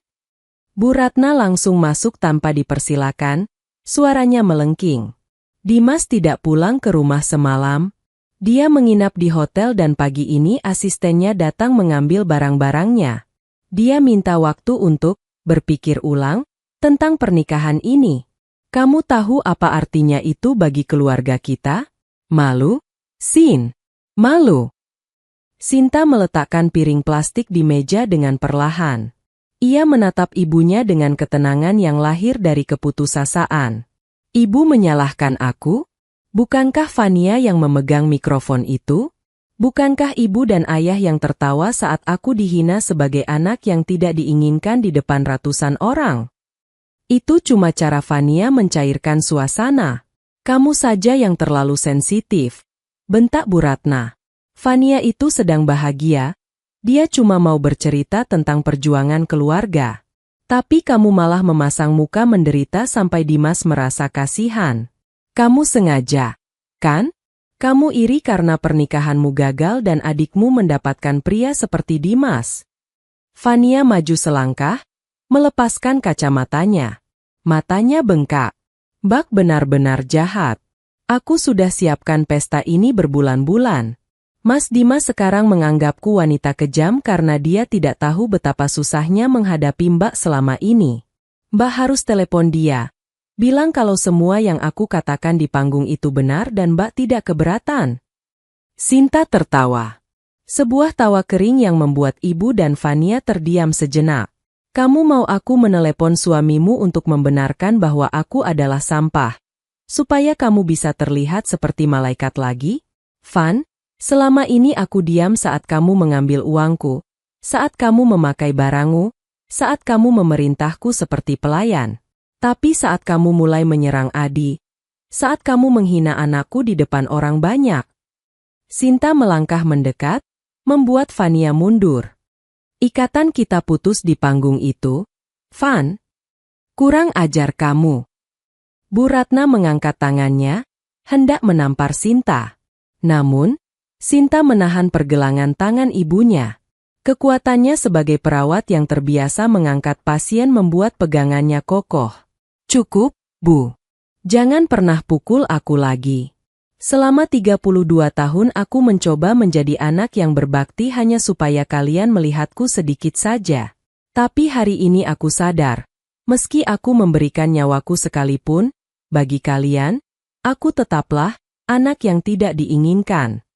A: Bu Ratna langsung masuk tanpa dipersilakan, suaranya melengking. "Dimas tidak pulang ke rumah semalam. Dia menginap di hotel dan pagi ini asistennya datang mengambil barang-barangnya. Dia minta waktu untuk berpikir ulang tentang pernikahan ini. Kamu tahu apa artinya itu bagi keluarga kita? Malu, Sin? Malu?" Sinta meletakkan piring plastik di meja dengan perlahan. Ia menatap ibunya dengan ketenangan yang lahir dari keputusasaan. "Ibu menyalahkan aku? Bukankah Fania yang memegang mikrofon itu? Bukankah ibu dan ayah yang tertawa saat aku dihina sebagai anak yang tidak diinginkan di depan ratusan orang? Itu cuma cara Fania mencairkan suasana. Kamu saja yang terlalu sensitif," bentak Bu Ratna. "Fania itu sedang bahagia, dia cuma mau bercerita tentang perjuangan keluarga. Tapi kamu malah memasang muka menderita sampai Dimas merasa kasihan. Kamu sengaja, kan? Kamu iri karena pernikahanmu gagal dan adikmu mendapatkan pria seperti Dimas." Fania maju selangkah, melepaskan kacamatanya. Matanya bengkak. "Bak benar-benar jahat. Aku sudah siapkan pesta ini berbulan-bulan. Mas Dimas sekarang menganggapku wanita kejam karena dia tidak tahu betapa susahnya menghadapi Mbak selama ini. Mbak harus telepon dia. Bilang kalau semua yang aku katakan di panggung itu benar dan Mbak tidak keberatan." Sinta tertawa. Sebuah tawa kering yang membuat ibu dan Fania terdiam sejenak. "Kamu mau aku menelepon suamimu untuk membenarkan bahwa aku adalah sampah, supaya kamu bisa terlihat seperti malaikat lagi? Van, selama ini aku diam saat kamu mengambil uangku, saat kamu memakai barangmu, saat kamu memerintahku seperti pelayan. Tapi saat kamu mulai menyerang Adi, saat kamu menghina anakku di depan orang banyak." Sinta melangkah mendekat, membuat Fania mundur. "Ikatan kita putus di panggung itu, Van. Kurang ajar kamu." Bu Ratna mengangkat tangannya, hendak menampar Sinta. Namun, Sinta menahan pergelangan tangan ibunya. Kekuatannya sebagai perawat yang terbiasa mengangkat pasien membuat pegangannya kokoh. "Cukup, Bu. Jangan pernah pukul aku lagi. Selama 32 tahun aku mencoba menjadi anak yang berbakti hanya supaya kalian melihatku sedikit saja. Tapi hari ini aku sadar, meski aku memberikan nyawaku sekalipun, bagi kalian, aku tetaplah anak yang tidak diinginkan."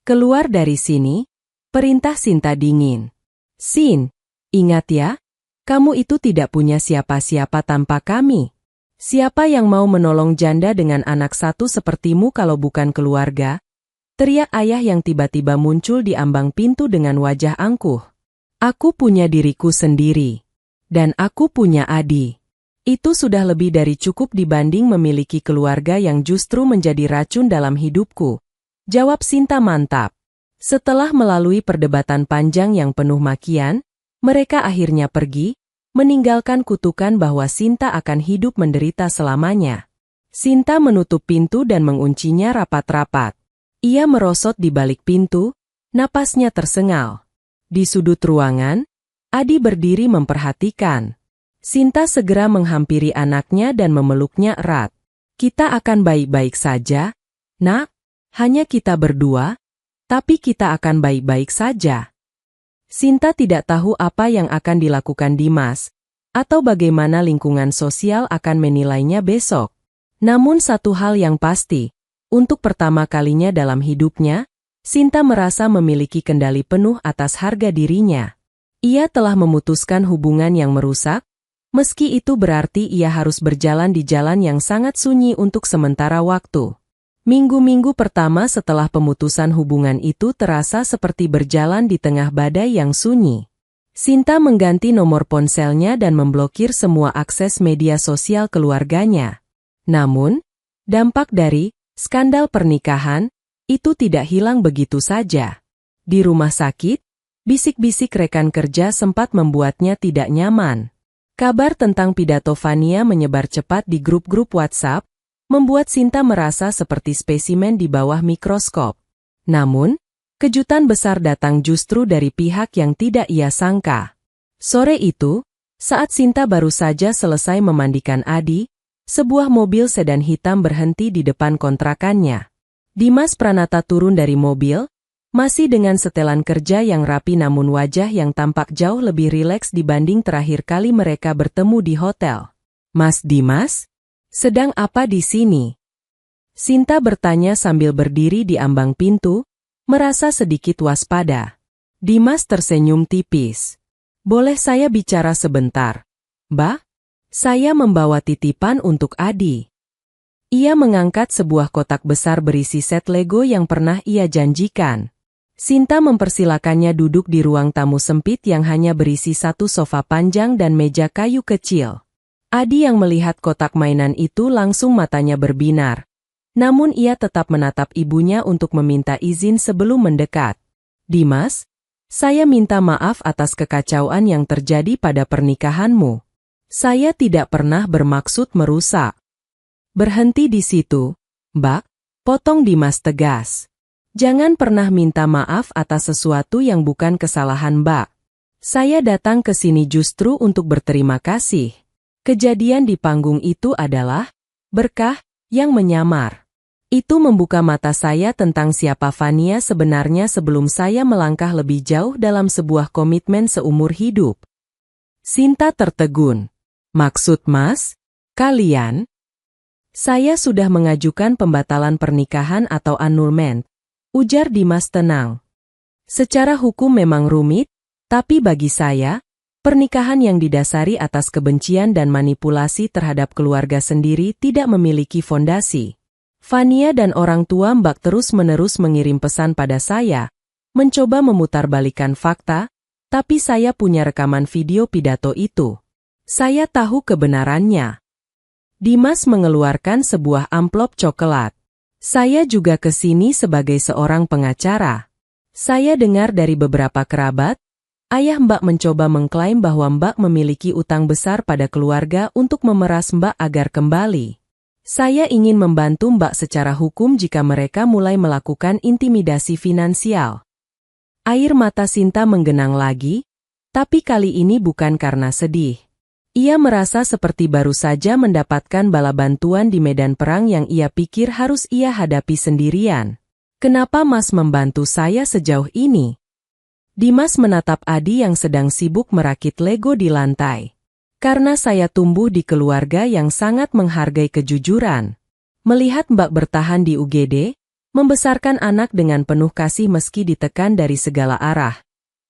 A: "Keluar dari sini," perintah Sinta dingin. "Sin, ingat ya, kamu itu tidak punya siapa-siapa tanpa kami. Siapa yang mau menolong janda dengan anak satu sepertimu kalau bukan keluarga?" teriak ayah yang tiba-tiba muncul di ambang pintu dengan wajah angkuh. "Aku punya diriku sendiri. Dan aku punya Adi. Itu sudah lebih dari cukup dibanding memiliki keluarga yang justru menjadi racun dalam hidupku," jawab Sinta mantap. Setelah melalui perdebatan panjang yang penuh makian, mereka akhirnya pergi, meninggalkan kutukan bahwa Sinta akan hidup menderita selamanya. Sinta menutup pintu dan menguncinya rapat-rapat. Ia merosot di balik pintu, napasnya tersengal. Di sudut ruangan, Adi berdiri memperhatikan. Sinta segera menghampiri anaknya dan memeluknya erat. "Kita akan baik-baik saja, Nak. Hanya kita berdua, tapi kita akan baik-baik saja." Sinta tidak tahu apa yang akan dilakukan Dimas, atau bagaimana lingkungan sosial akan menilainya besok. Namun satu hal yang pasti, untuk pertama kalinya dalam hidupnya, Sinta merasa memiliki kendali penuh atas harga dirinya. Ia telah memutuskan hubungan yang merusak, meski itu berarti ia harus berjalan di jalan yang sangat sunyi untuk sementara waktu. Minggu-minggu pertama setelah pemutusan hubungan itu terasa seperti berjalan di tengah badai yang sunyi. Sinta mengganti nomor ponselnya dan memblokir semua akses media sosial keluarganya. Namun, dampak dari skandal pernikahan itu tidak hilang begitu saja. Di rumah sakit, Bisik-bisik rekan kerja sempat membuatnya tidak nyaman. Kabar tentang pidato Fania menyebar cepat di grup-grup WhatsApp, membuat Sinta merasa seperti spesimen di bawah mikroskop. Namun, kejutan besar datang justru dari pihak yang tidak ia sangka. Sore itu, saat Sinta baru saja selesai memandikan Adi, sebuah mobil sedan hitam berhenti di depan kontrakannya. Dimas Pranata turun dari mobil, masih dengan setelan kerja yang rapi namun wajah yang tampak jauh lebih rileks dibanding terakhir kali mereka bertemu di hotel. "Mas Dimas? Sedang apa di sini?" Sinta bertanya sambil berdiri di ambang pintu, merasa sedikit waspada. Dimas tersenyum tipis. "Boleh saya bicara sebentar, Mbak? Saya membawa titipan untuk Adi." Ia mengangkat sebuah kotak besar berisi set Lego yang pernah ia janjikan. Sinta mempersilakannya duduk di ruang tamu sempit yang hanya berisi satu sofa panjang dan meja kayu kecil. Adi yang melihat kotak mainan itu langsung matanya berbinar. Namun ia tetap menatap ibunya untuk meminta izin sebelum mendekat. "Dimas, saya minta maaf atas kekacauan yang terjadi pada pernikahanmu. Saya tidak pernah bermaksud merusak." "Berhenti di situ, Mbak," potong Dimas tegas. "Jangan pernah minta maaf atas sesuatu yang bukan kesalahan Mbak. Saya datang ke sini justru untuk berterima kasih. Kejadian di panggung itu adalah berkah yang menyamar. Itu membuka mata saya tentang siapa Fania sebenarnya sebelum saya melangkah lebih jauh dalam sebuah komitmen seumur hidup." Sinta tertegun. "Maksud Mas, kalian?" "Saya sudah mengajukan pembatalan pernikahan atau annulment," ujar Dimas tenang. "Secara hukum memang rumit, tapi bagi saya, pernikahan yang didasari atas kebencian dan manipulasi terhadap keluarga sendiri tidak memiliki fondasi. Fania dan orang tua Mbak terus-menerus mengirim pesan pada saya, mencoba memutarbalikkan fakta, tapi saya punya rekaman video pidato itu. Saya tahu kebenarannya." Dimas mengeluarkan sebuah amplop coklat. "Saya juga ke sini sebagai seorang pengacara. Saya dengar dari beberapa kerabat, ayah Mbak mencoba mengklaim bahwa Mbak memiliki utang besar pada keluarga untuk memeras Mbak agar kembali. Saya ingin membantu Mbak secara hukum jika mereka mulai melakukan intimidasi finansial." Air mata Sinta menggenang lagi, tapi kali ini bukan karena sedih. Ia merasa seperti baru saja mendapatkan bala bantuan di medan perang yang ia pikir harus ia hadapi sendirian. "Kenapa Mas membantu saya sejauh ini?" Dimas menatap Adi yang sedang sibuk merakit Lego di lantai. "Karena saya tumbuh di keluarga yang sangat menghargai kejujuran. Melihat Mbak bertahan di UGD, membesarkan anak dengan penuh kasih meski ditekan dari segala arah.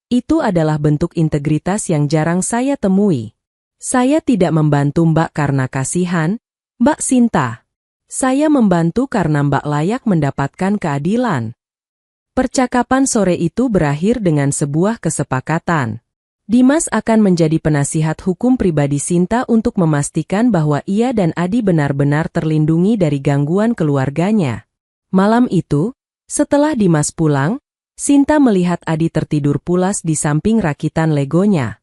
A: Itu adalah bentuk integritas yang jarang saya temui. Saya tidak membantu Mbak karena kasihan, Mbak Sinta. Saya membantu karena Mbak layak mendapatkan keadilan." Percakapan sore itu berakhir dengan sebuah kesepakatan. Dimas akan menjadi penasihat hukum pribadi Sinta untuk memastikan bahwa ia dan Adi benar-benar terlindungi dari gangguan keluarganya. Malam itu, setelah Dimas pulang, Sinta melihat Adi tertidur pulas di samping rakitan Legonya.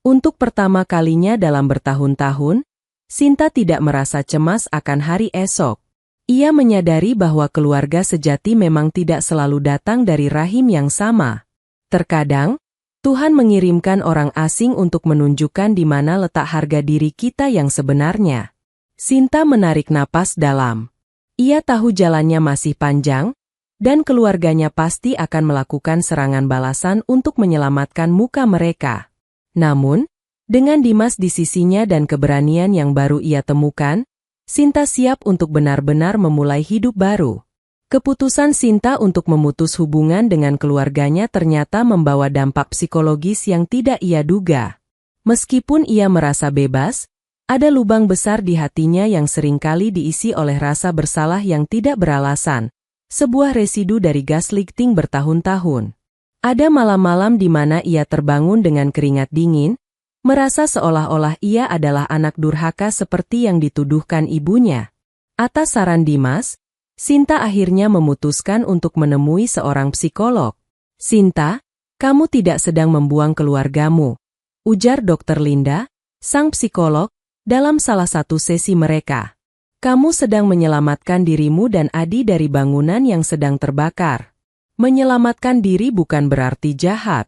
A: Untuk pertama kalinya dalam bertahun-tahun, Sinta tidak merasa cemas akan hari esok. Ia menyadari bahwa keluarga sejati memang tidak selalu datang dari rahim yang sama. Terkadang, Tuhan mengirimkan orang asing untuk menunjukkan di mana letak harga diri kita yang sebenarnya. Sinta menarik napas dalam. Ia tahu jalannya masih panjang, dan keluarganya pasti akan melakukan serangan balasan untuk menyelamatkan muka mereka. Namun, dengan Dimas di sisinya dan keberanian yang baru ia temukan, Sinta siap untuk benar-benar memulai hidup baru. Keputusan Sinta untuk memutus hubungan dengan keluarganya ternyata membawa dampak psikologis yang tidak ia duga. Meskipun ia merasa bebas, ada lubang besar di hatinya yang seringkali diisi oleh rasa bersalah yang tidak beralasan, sebuah residu dari gaslighting bertahun-tahun. Ada malam-malam di mana ia terbangun dengan keringat dingin, merasa seolah-olah ia adalah anak durhaka seperti yang dituduhkan ibunya. Atas saran Dimas, Sinta akhirnya memutuskan untuk menemui seorang psikolog. "Sinta, Kamu tidak sedang membuang keluargamu, ujar Dr. Linda, sang psikolog, dalam salah satu sesi mereka. Kamu sedang menyelamatkan dirimu dan Adi dari bangunan yang sedang terbakar. Menyelamatkan diri bukan berarti jahat.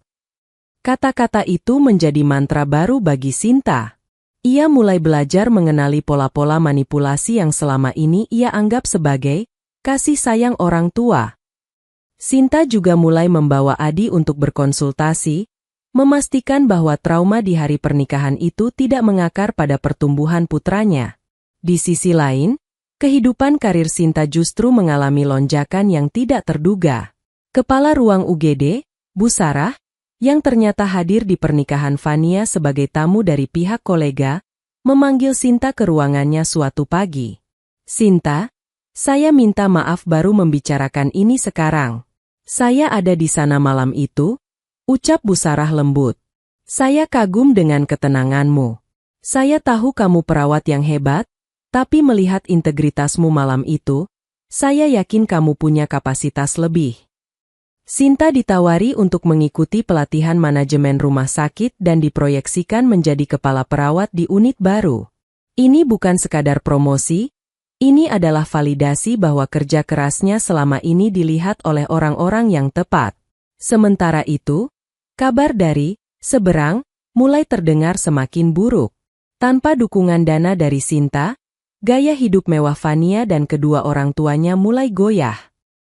A: Kata-kata itu menjadi mantra baru bagi Sinta. Ia mulai belajar mengenali pola-pola manipulasi yang selama ini ia anggap sebagai kasih sayang orang tua. Sinta juga mulai membawa Adi untuk berkonsultasi, memastikan bahwa trauma di hari pernikahan itu tidak mengakar pada pertumbuhan putranya. Di sisi lain, kehidupan karir Sinta justru mengalami lonjakan yang tidak terduga. Kepala ruang UGD, Bu Sarah, yang ternyata hadir di pernikahan Fania sebagai tamu dari pihak kolega, memanggil Sinta ke ruangannya suatu pagi. Sinta, saya minta maaf baru membicarakan ini sekarang. Saya ada di sana malam itu, ucap Bu Sarah lembut. Saya kagum dengan ketenanganmu. Saya tahu kamu perawat yang hebat, tapi melihat integritasmu malam itu, saya yakin kamu punya kapasitas lebih. Sinta ditawari untuk mengikuti pelatihan manajemen rumah sakit dan diproyeksikan menjadi kepala perawat di unit baru. Ini bukan sekadar promosi, ini adalah validasi bahwa kerja kerasnya selama ini dilihat oleh orang-orang yang tepat. Sementara itu, kabar dari seberang mulai terdengar semakin buruk. Tanpa dukungan dana dari Sinta, gaya hidup mewah Fania dan kedua orang tuanya mulai goyah.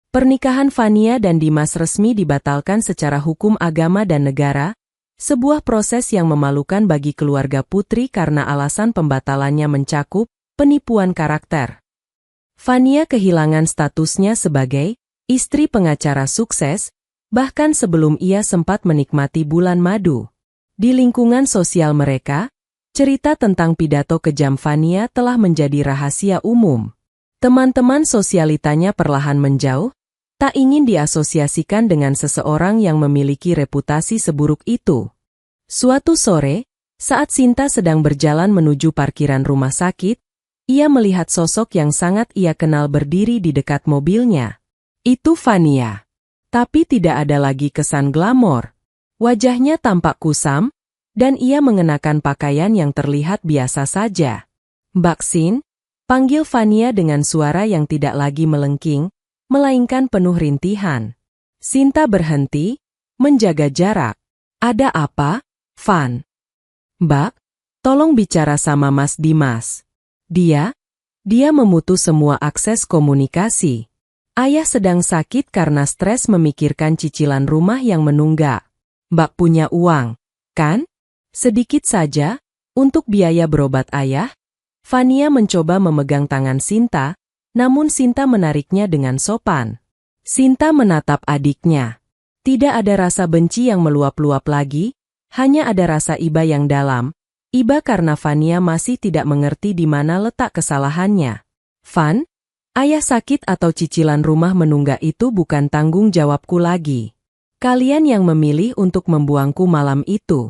A: Pernikahan Fania dan Dimas resmi dibatalkan secara hukum agama dan negara, sebuah proses yang memalukan bagi keluarga putri karena alasan pembatalannya mencakup penipuan karakter. Fania kehilangan statusnya sebagai istri pengacara sukses, bahkan sebelum ia sempat menikmati bulan madu. Di lingkungan sosial mereka, cerita tentang pidato kejam Fania telah menjadi rahasia umum. Teman-teman sosialitanya perlahan menjauh, tak ingin diasosiasikan dengan seseorang yang memiliki reputasi seburuk itu. Suatu sore, saat Sinta sedang berjalan menuju parkiran rumah sakit, ia melihat sosok yang sangat ia kenal berdiri di dekat mobilnya. Itu Fania. Tapi tidak ada lagi kesan glamor. Wajahnya tampak kusam, dan ia mengenakan pakaian yang terlihat biasa saja. Mbak Sin, panggil Fania dengan suara yang tidak lagi melengking, melainkan penuh rintihan. Sinta berhenti, menjaga jarak. Ada apa, Van? Mbak, tolong bicara sama Mas Dimas. Dia memutus semua akses komunikasi. Ayah sedang sakit karena stres memikirkan cicilan rumah yang menunggak. Mbak punya uang, kan? Sedikit saja, untuk biaya berobat ayah. Fania mencoba memegang tangan Sinta, namun Sinta menariknya dengan sopan. Sinta menatap adiknya. Tidak ada rasa benci yang meluap-luap lagi, hanya ada rasa iba yang dalam. Iba karena Fania masih tidak mengerti di mana letak kesalahannya. Van, ayah sakit atau cicilan rumah menunggak itu bukan tanggung jawabku lagi. Kalian yang memilih untuk membuangku malam itu.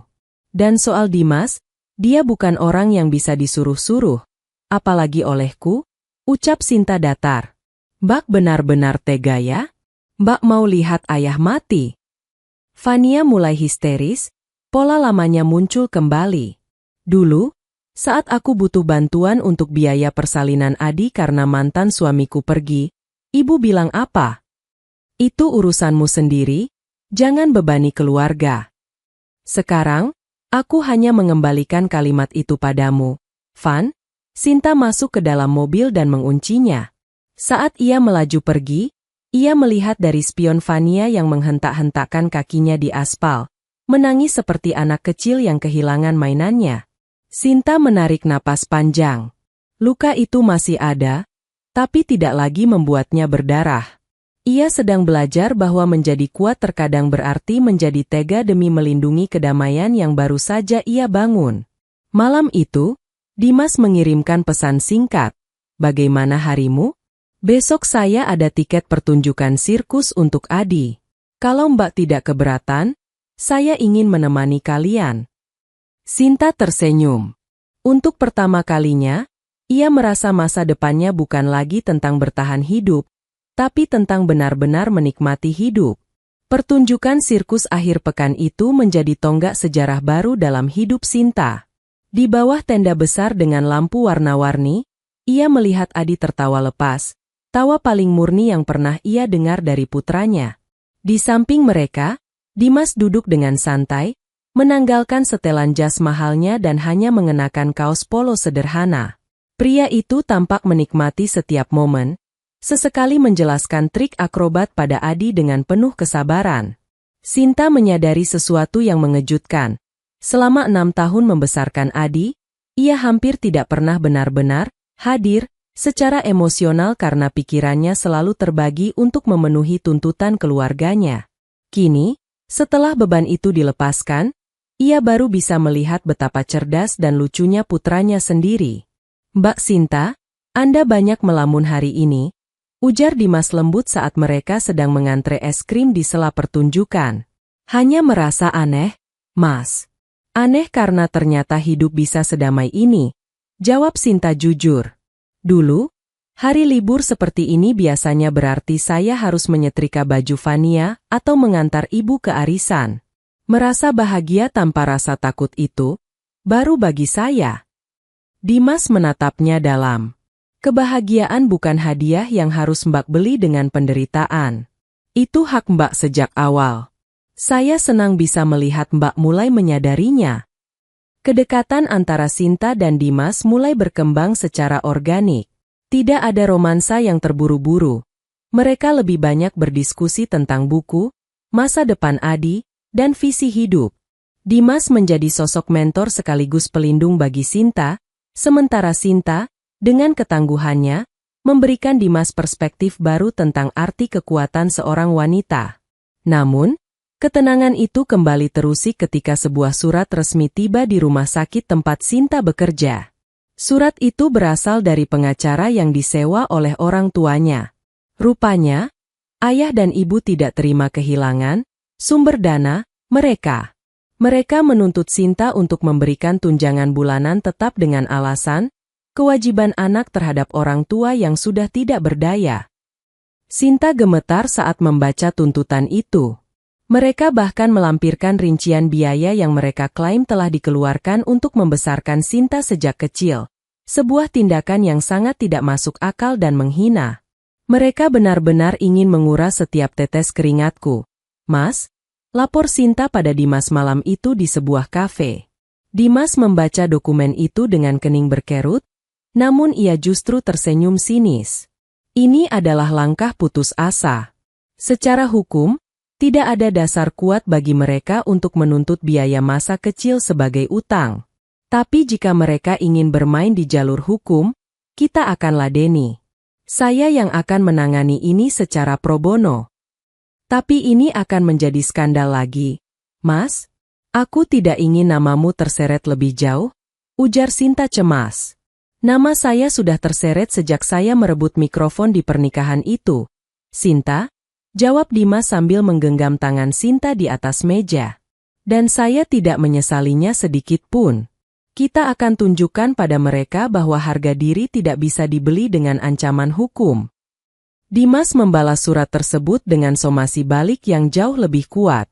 A: Dan soal Dimas, dia bukan orang yang bisa disuruh-suruh. Apalagi olehku, ucap Sinta datar. Mbak benar-benar tega ya? Mbak mau lihat ayah mati? Fania mulai histeris, pola lamanya muncul kembali. Dulu, saat aku butuh bantuan untuk biaya persalinan Adi karena mantan suamiku pergi, ibu bilang apa? Itu urusanmu sendiri, jangan bebani keluarga. Sekarang, aku hanya mengembalikan kalimat itu padamu, Van. Sinta masuk ke dalam mobil dan menguncinya. Saat ia melaju pergi, ia melihat dari spion Fania yang menghentak-hentakkan kakinya di aspal, menangis seperti anak kecil yang kehilangan mainannya. Sinta menarik napas panjang. Luka itu masih ada, tapi tidak lagi membuatnya berdarah. Ia sedang belajar bahwa menjadi kuat terkadang berarti menjadi tega demi melindungi kedamaian yang baru saja ia bangun. Malam itu, Dimas mengirimkan pesan singkat. Bagaimana harimu? Besok saya ada tiket pertunjukan sirkus untuk Adi. Kalau Mbak tidak keberatan, saya ingin menemani kalian. Sinta tersenyum. Untuk pertama kalinya, ia merasa masa depannya bukan lagi tentang bertahan hidup, tapi tentang benar-benar menikmati hidup. Pertunjukan sirkus akhir pekan itu menjadi tonggak sejarah baru dalam hidup Sinta. Di bawah tenda besar dengan lampu warna-warni, ia melihat Adi tertawa lepas, tawa paling murni yang pernah ia dengar dari putranya. Di samping mereka, Dimas duduk dengan santai, menanggalkan setelan jas mahalnya dan hanya mengenakan kaos polo sederhana. Pria itu tampak menikmati setiap momen, sesekali menjelaskan trik akrobat pada Adi dengan penuh kesabaran. Sinta menyadari sesuatu yang mengejutkan. Selama 6 tahun membesarkan Adi, ia hampir tidak pernah benar-benar hadir secara emosional karena pikirannya selalu terbagi untuk memenuhi tuntutan keluarganya. Kini, setelah beban itu dilepaskan, ia baru bisa melihat betapa cerdas dan lucunya putranya sendiri. "Mbak Sinta, Anda banyak melamun hari ini," ujar Dimas lembut saat mereka sedang mengantre es krim di sela pertunjukan. "Hanya merasa aneh, Mas." "Aneh karena ternyata hidup bisa sedamai ini," jawab Sinta jujur. "Dulu, hari libur seperti ini biasanya berarti saya harus menyetrika baju Fania atau mengantar ibu ke arisan. Merasa bahagia tanpa rasa takut itu, baru bagi saya." Dimas menatapnya dalam. "Kebahagiaan bukan hadiah yang harus Mbak beli dengan penderitaan. Itu hak Mbak sejak awal. Saya senang bisa melihat Mbak mulai menyadarinya." Kedekatan antara Sinta dan Dimas mulai berkembang secara organik. Tidak ada romansa yang terburu-buru. Mereka lebih banyak berdiskusi tentang buku, masa depan Adi, dan visi hidup. Dimas menjadi sosok mentor sekaligus pelindung bagi Sinta, sementara Sinta, dengan ketangguhannya, memberikan Dimas perspektif baru tentang arti kekuatan seorang wanita. Namun, ketenangan itu kembali terusik ketika sebuah surat resmi tiba di rumah sakit tempat Sinta bekerja. Surat itu berasal dari pengacara yang disewa oleh orang tuanya. Rupanya, ayah dan ibu tidak terima kehilangan sumber dana mereka. Mereka menuntut Sinta untuk memberikan tunjangan bulanan tetap dengan alasan kewajiban anak terhadap orang tua yang sudah tidak berdaya. Sinta gemetar saat membaca tuntutan itu. Mereka bahkan melampirkan rincian biaya yang mereka klaim telah dikeluarkan untuk membesarkan Sinta sejak kecil. Sebuah tindakan yang sangat tidak masuk akal dan menghina. "Mereka benar-benar ingin menguras setiap tetes keringatku, Mas," lapor Sinta pada Dimas malam itu di sebuah kafe. Dimas membaca dokumen itu dengan kening berkerut, namun ia justru tersenyum sinis. Ini adalah langkah putus asa. Secara hukum, tidak ada dasar kuat bagi mereka untuk menuntut biaya masa kecil sebagai utang. Tapi jika mereka ingin bermain di jalur hukum, kita akan ladeni. Saya yang akan menangani ini secara pro bono. Tapi ini akan menjadi skandal lagi, Mas. Aku tidak ingin namamu terseret lebih jauh, ujar Sinta cemas. Nama saya sudah terseret sejak saya merebut mikrofon di pernikahan itu, Sinta. Jawab Dimas sambil menggenggam tangan Sinta di atas meja. Dan saya tidak menyesalinya sedikit pun. Kita akan tunjukkan pada mereka bahwa harga diri tidak bisa dibeli dengan ancaman hukum. Dimas membalas surat tersebut dengan somasi balik yang jauh lebih kuat.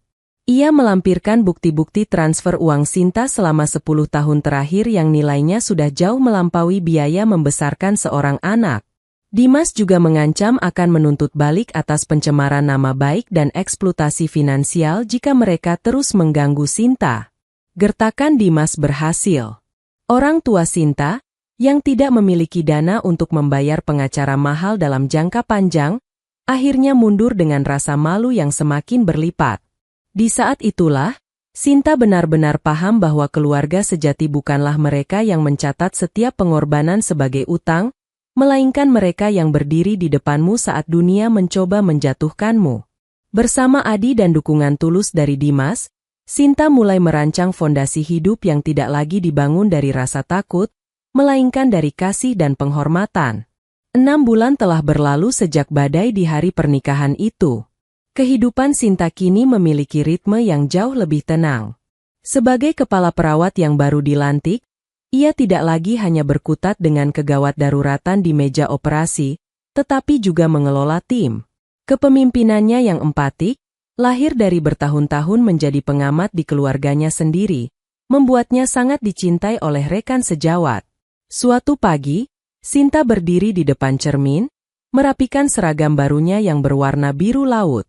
A: Ia melampirkan bukti-bukti transfer uang Sinta selama 10 tahun terakhir yang nilainya sudah jauh melampaui biaya membesarkan seorang anak. Dimas juga mengancam akan menuntut balik atas pencemaran nama baik dan eksploitasi finansial jika mereka terus mengganggu Sinta. Gertakan Dimas berhasil. Orang tua Sinta, yang tidak memiliki dana untuk membayar pengacara mahal dalam jangka panjang, akhirnya mundur dengan rasa malu yang semakin berlipat. Di saat itulah, Sinta benar-benar paham bahwa keluarga sejati bukanlah mereka yang mencatat setiap pengorbanan sebagai utang, melainkan mereka yang berdiri di depanmu saat dunia mencoba menjatuhkanmu. Bersama Adi dan dukungan tulus dari Dimas, Sinta mulai merancang fondasi hidup yang tidak lagi dibangun dari rasa takut, melainkan dari kasih dan penghormatan. 6 bulan telah berlalu sejak badai di hari pernikahan itu. Kehidupan Sinta kini memiliki ritme yang jauh lebih tenang. Sebagai kepala perawat yang baru dilantik, ia tidak lagi hanya berkutat dengan kegawat daruratan di meja operasi, tetapi juga mengelola tim. Kepemimpinannya yang empatik, Lahir dari bertahun-tahun menjadi pengamat di keluarganya sendiri, membuatnya sangat dicintai oleh rekan sejawat. Suatu pagi, Sinta berdiri di depan cermin, merapikan seragam barunya yang berwarna biru laut.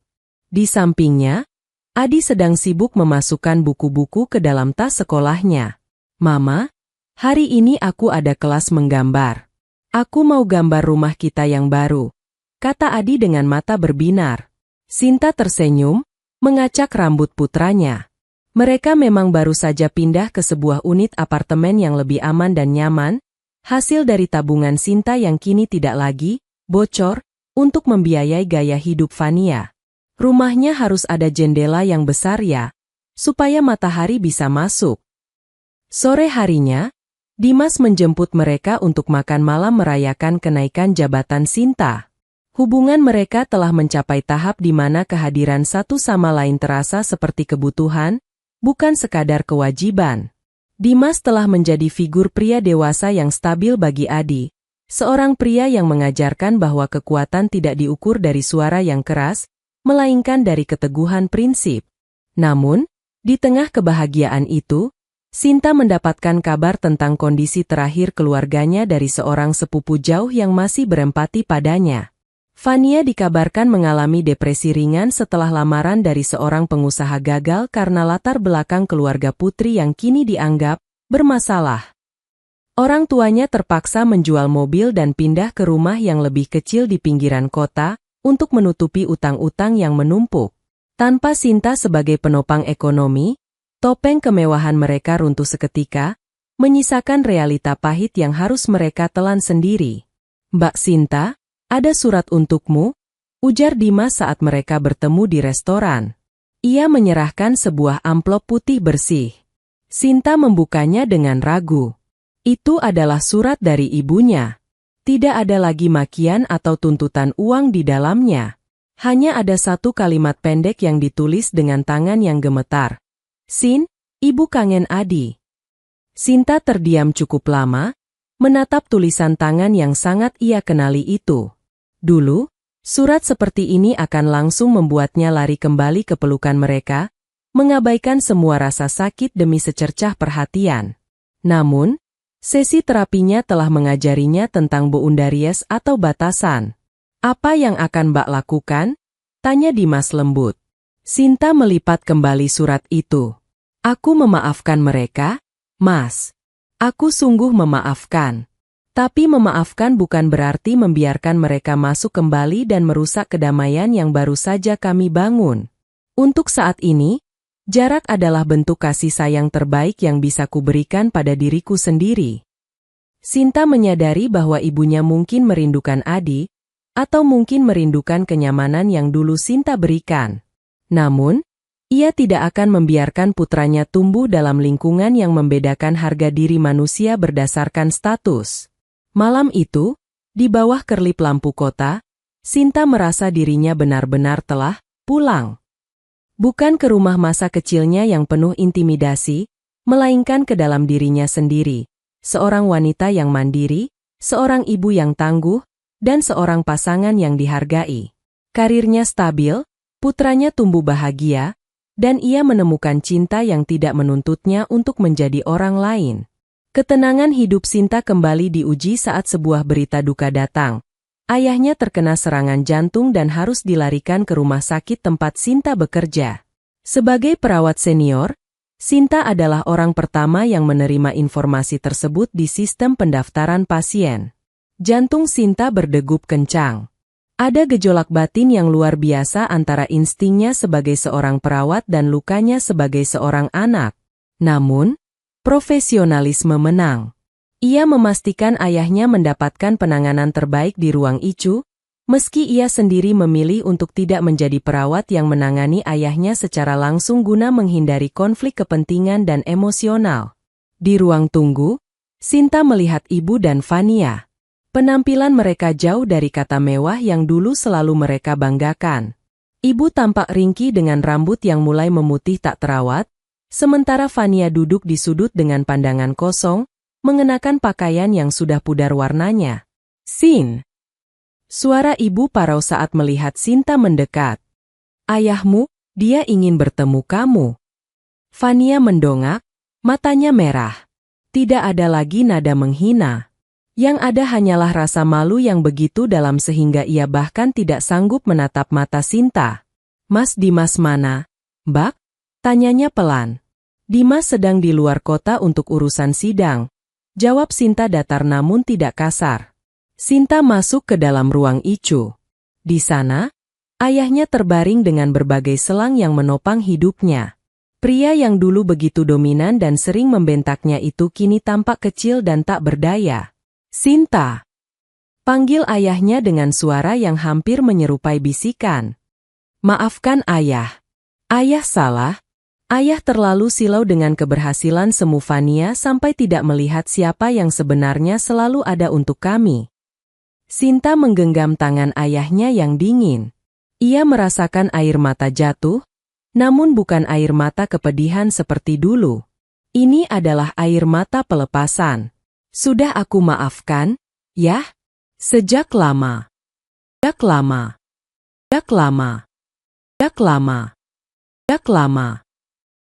A: Di sampingnya, Adi sedang sibuk memasukkan buku-buku ke dalam tas sekolahnya. "Mama, hari ini aku ada kelas menggambar. Aku mau gambar rumah kita yang baru," kata Adi dengan mata berbinar. Sinta tersenyum, mengacak rambut putranya. Mereka memang baru saja pindah ke sebuah unit apartemen yang lebih aman dan nyaman, hasil dari tabungan Sinta yang kini tidak lagi bocor untuk membiayai gaya hidup Fania. Rumahnya harus ada jendela yang besar ya, supaya matahari bisa masuk. Sore harinya, Dimas menjemput mereka untuk makan malam merayakan kenaikan jabatan Sinta. Hubungan mereka telah mencapai tahap di mana kehadiran satu sama lain terasa seperti kebutuhan, bukan sekadar kewajiban. Dimas telah menjadi figur pria dewasa yang stabil bagi Adi, seorang pria yang mengajarkan bahwa kekuatan tidak diukur dari suara yang keras, melainkan dari keteguhan prinsip. Namun, di tengah kebahagiaan itu, Sinta mendapatkan kabar tentang kondisi terakhir keluarganya dari seorang sepupu jauh yang masih berempati padanya. Fania dikabarkan mengalami depresi ringan setelah lamaran dari seorang pengusaha gagal karena latar belakang keluarga putri yang kini dianggap bermasalah. Orang tuanya terpaksa menjual mobil dan pindah ke rumah yang lebih kecil di pinggiran kota untuk menutupi utang-utang yang menumpuk. Tanpa Sinta sebagai penopang ekonomi, topeng kemewahan mereka runtuh seketika, menyisakan realita pahit yang harus mereka telan sendiri. "Mbak Sinta, ada surat untukmu," ujar Dimas saat mereka bertemu di restoran. Ia menyerahkan sebuah amplop putih bersih. Sinta membukanya dengan ragu. Itu adalah surat dari ibunya. Tidak ada lagi makian atau tuntutan uang di dalamnya. Hanya ada satu kalimat pendek yang ditulis dengan tangan yang gemetar. "Sin, ibu kangen Adi." Sinta terdiam cukup lama, menatap tulisan tangan yang sangat ia kenali itu. Dulu, surat seperti ini akan langsung membuatnya lari kembali ke pelukan mereka, mengabaikan semua rasa sakit demi secercah perhatian. Namun, sesi terapinya telah mengajarinya tentang boundaries atau batasan. "Apa yang akan Mbak lakukan?" tanya Dimas lembut. Sinta melipat kembali surat itu. "Aku memaafkan mereka, Mas. Aku sungguh memaafkan. Tapi memaafkan bukan berarti membiarkan mereka masuk kembali dan merusak kedamaian yang baru saja kami bangun. Untuk saat ini, jarak adalah bentuk kasih sayang terbaik yang bisa kuberikan pada diriku sendiri." Sinta menyadari bahwa ibunya mungkin merindukan Adi, atau mungkin merindukan kenyamanan yang dulu Sinta berikan. Namun, ia tidak akan membiarkan putranya tumbuh dalam lingkungan yang membedakan harga diri manusia berdasarkan status. Malam itu, di bawah kerlip lampu kota, Sinta merasa dirinya benar-benar telah pulang. Bukan ke rumah masa kecilnya yang penuh intimidasi, melainkan ke dalam dirinya sendiri. Seorang wanita yang mandiri, seorang ibu yang tangguh, dan seorang pasangan yang dihargai. Karirnya stabil, putranya tumbuh bahagia, dan ia menemukan cinta yang tidak menuntutnya untuk menjadi orang lain. Ketenangan hidup Sinta kembali diuji saat sebuah berita duka datang. Ayahnya terkena serangan jantung dan harus dilarikan ke rumah sakit tempat Sinta bekerja. Sebagai perawat senior, Sinta adalah orang pertama yang menerima informasi tersebut di sistem pendaftaran pasien. Jantung Sinta berdegup kencang. Ada gejolak batin yang luar biasa antara instingnya sebagai seorang perawat dan lukanya sebagai seorang anak. Namun, profesionalisme menang. Ia memastikan ayahnya mendapatkan penanganan terbaik di ruang ICU, meski ia sendiri memilih untuk tidak menjadi perawat yang menangani ayahnya secara langsung guna menghindari konflik kepentingan dan emosional. Di ruang tunggu, Sinta melihat ibu dan Fania. Penampilan mereka jauh dari kata mewah yang dulu selalu mereka banggakan. Ibu tampak ringkih dengan rambut yang mulai memutih tak terawat, sementara Fania duduk di sudut dengan pandangan kosong, mengenakan pakaian yang sudah pudar warnanya. "Sin." Suara ibu parau saat melihat Sinta mendekat. "Ayahmu, Dia ingin bertemu kamu. Fania mendongak, matanya merah. Tidak ada lagi nada menghina. Yang ada hanyalah rasa malu yang begitu dalam sehingga ia bahkan tidak sanggup menatap mata Sinta. Mas Dimas mana, Mbak? Tanyanya pelan. Dimas sedang di luar kota untuk urusan sidang. Jawab Sinta datar namun tidak kasar. Sinta masuk ke dalam ruang Icu. Di sana, ayahnya terbaring dengan berbagai selang yang menopang hidupnya. Pria yang dulu begitu dominan dan sering membentaknya itu kini tampak kecil dan tak berdaya. Sinta! Panggil ayahnya dengan suara yang hampir menyerupai bisikan. Maafkan ayah. Ayah salah. Ayah terlalu silau dengan keberhasilan semu Fania sampai tidak melihat siapa yang sebenarnya selalu ada untuk kami. Sinta menggenggam tangan ayahnya yang dingin. Ia merasakan air mata jatuh, namun bukan air mata kepedihan seperti dulu. Ini adalah air mata pelepasan. Sudah aku maafkan, ya? Sejak lama. Sejak lama. Sejak lama. Sejak lama. Sejak lama.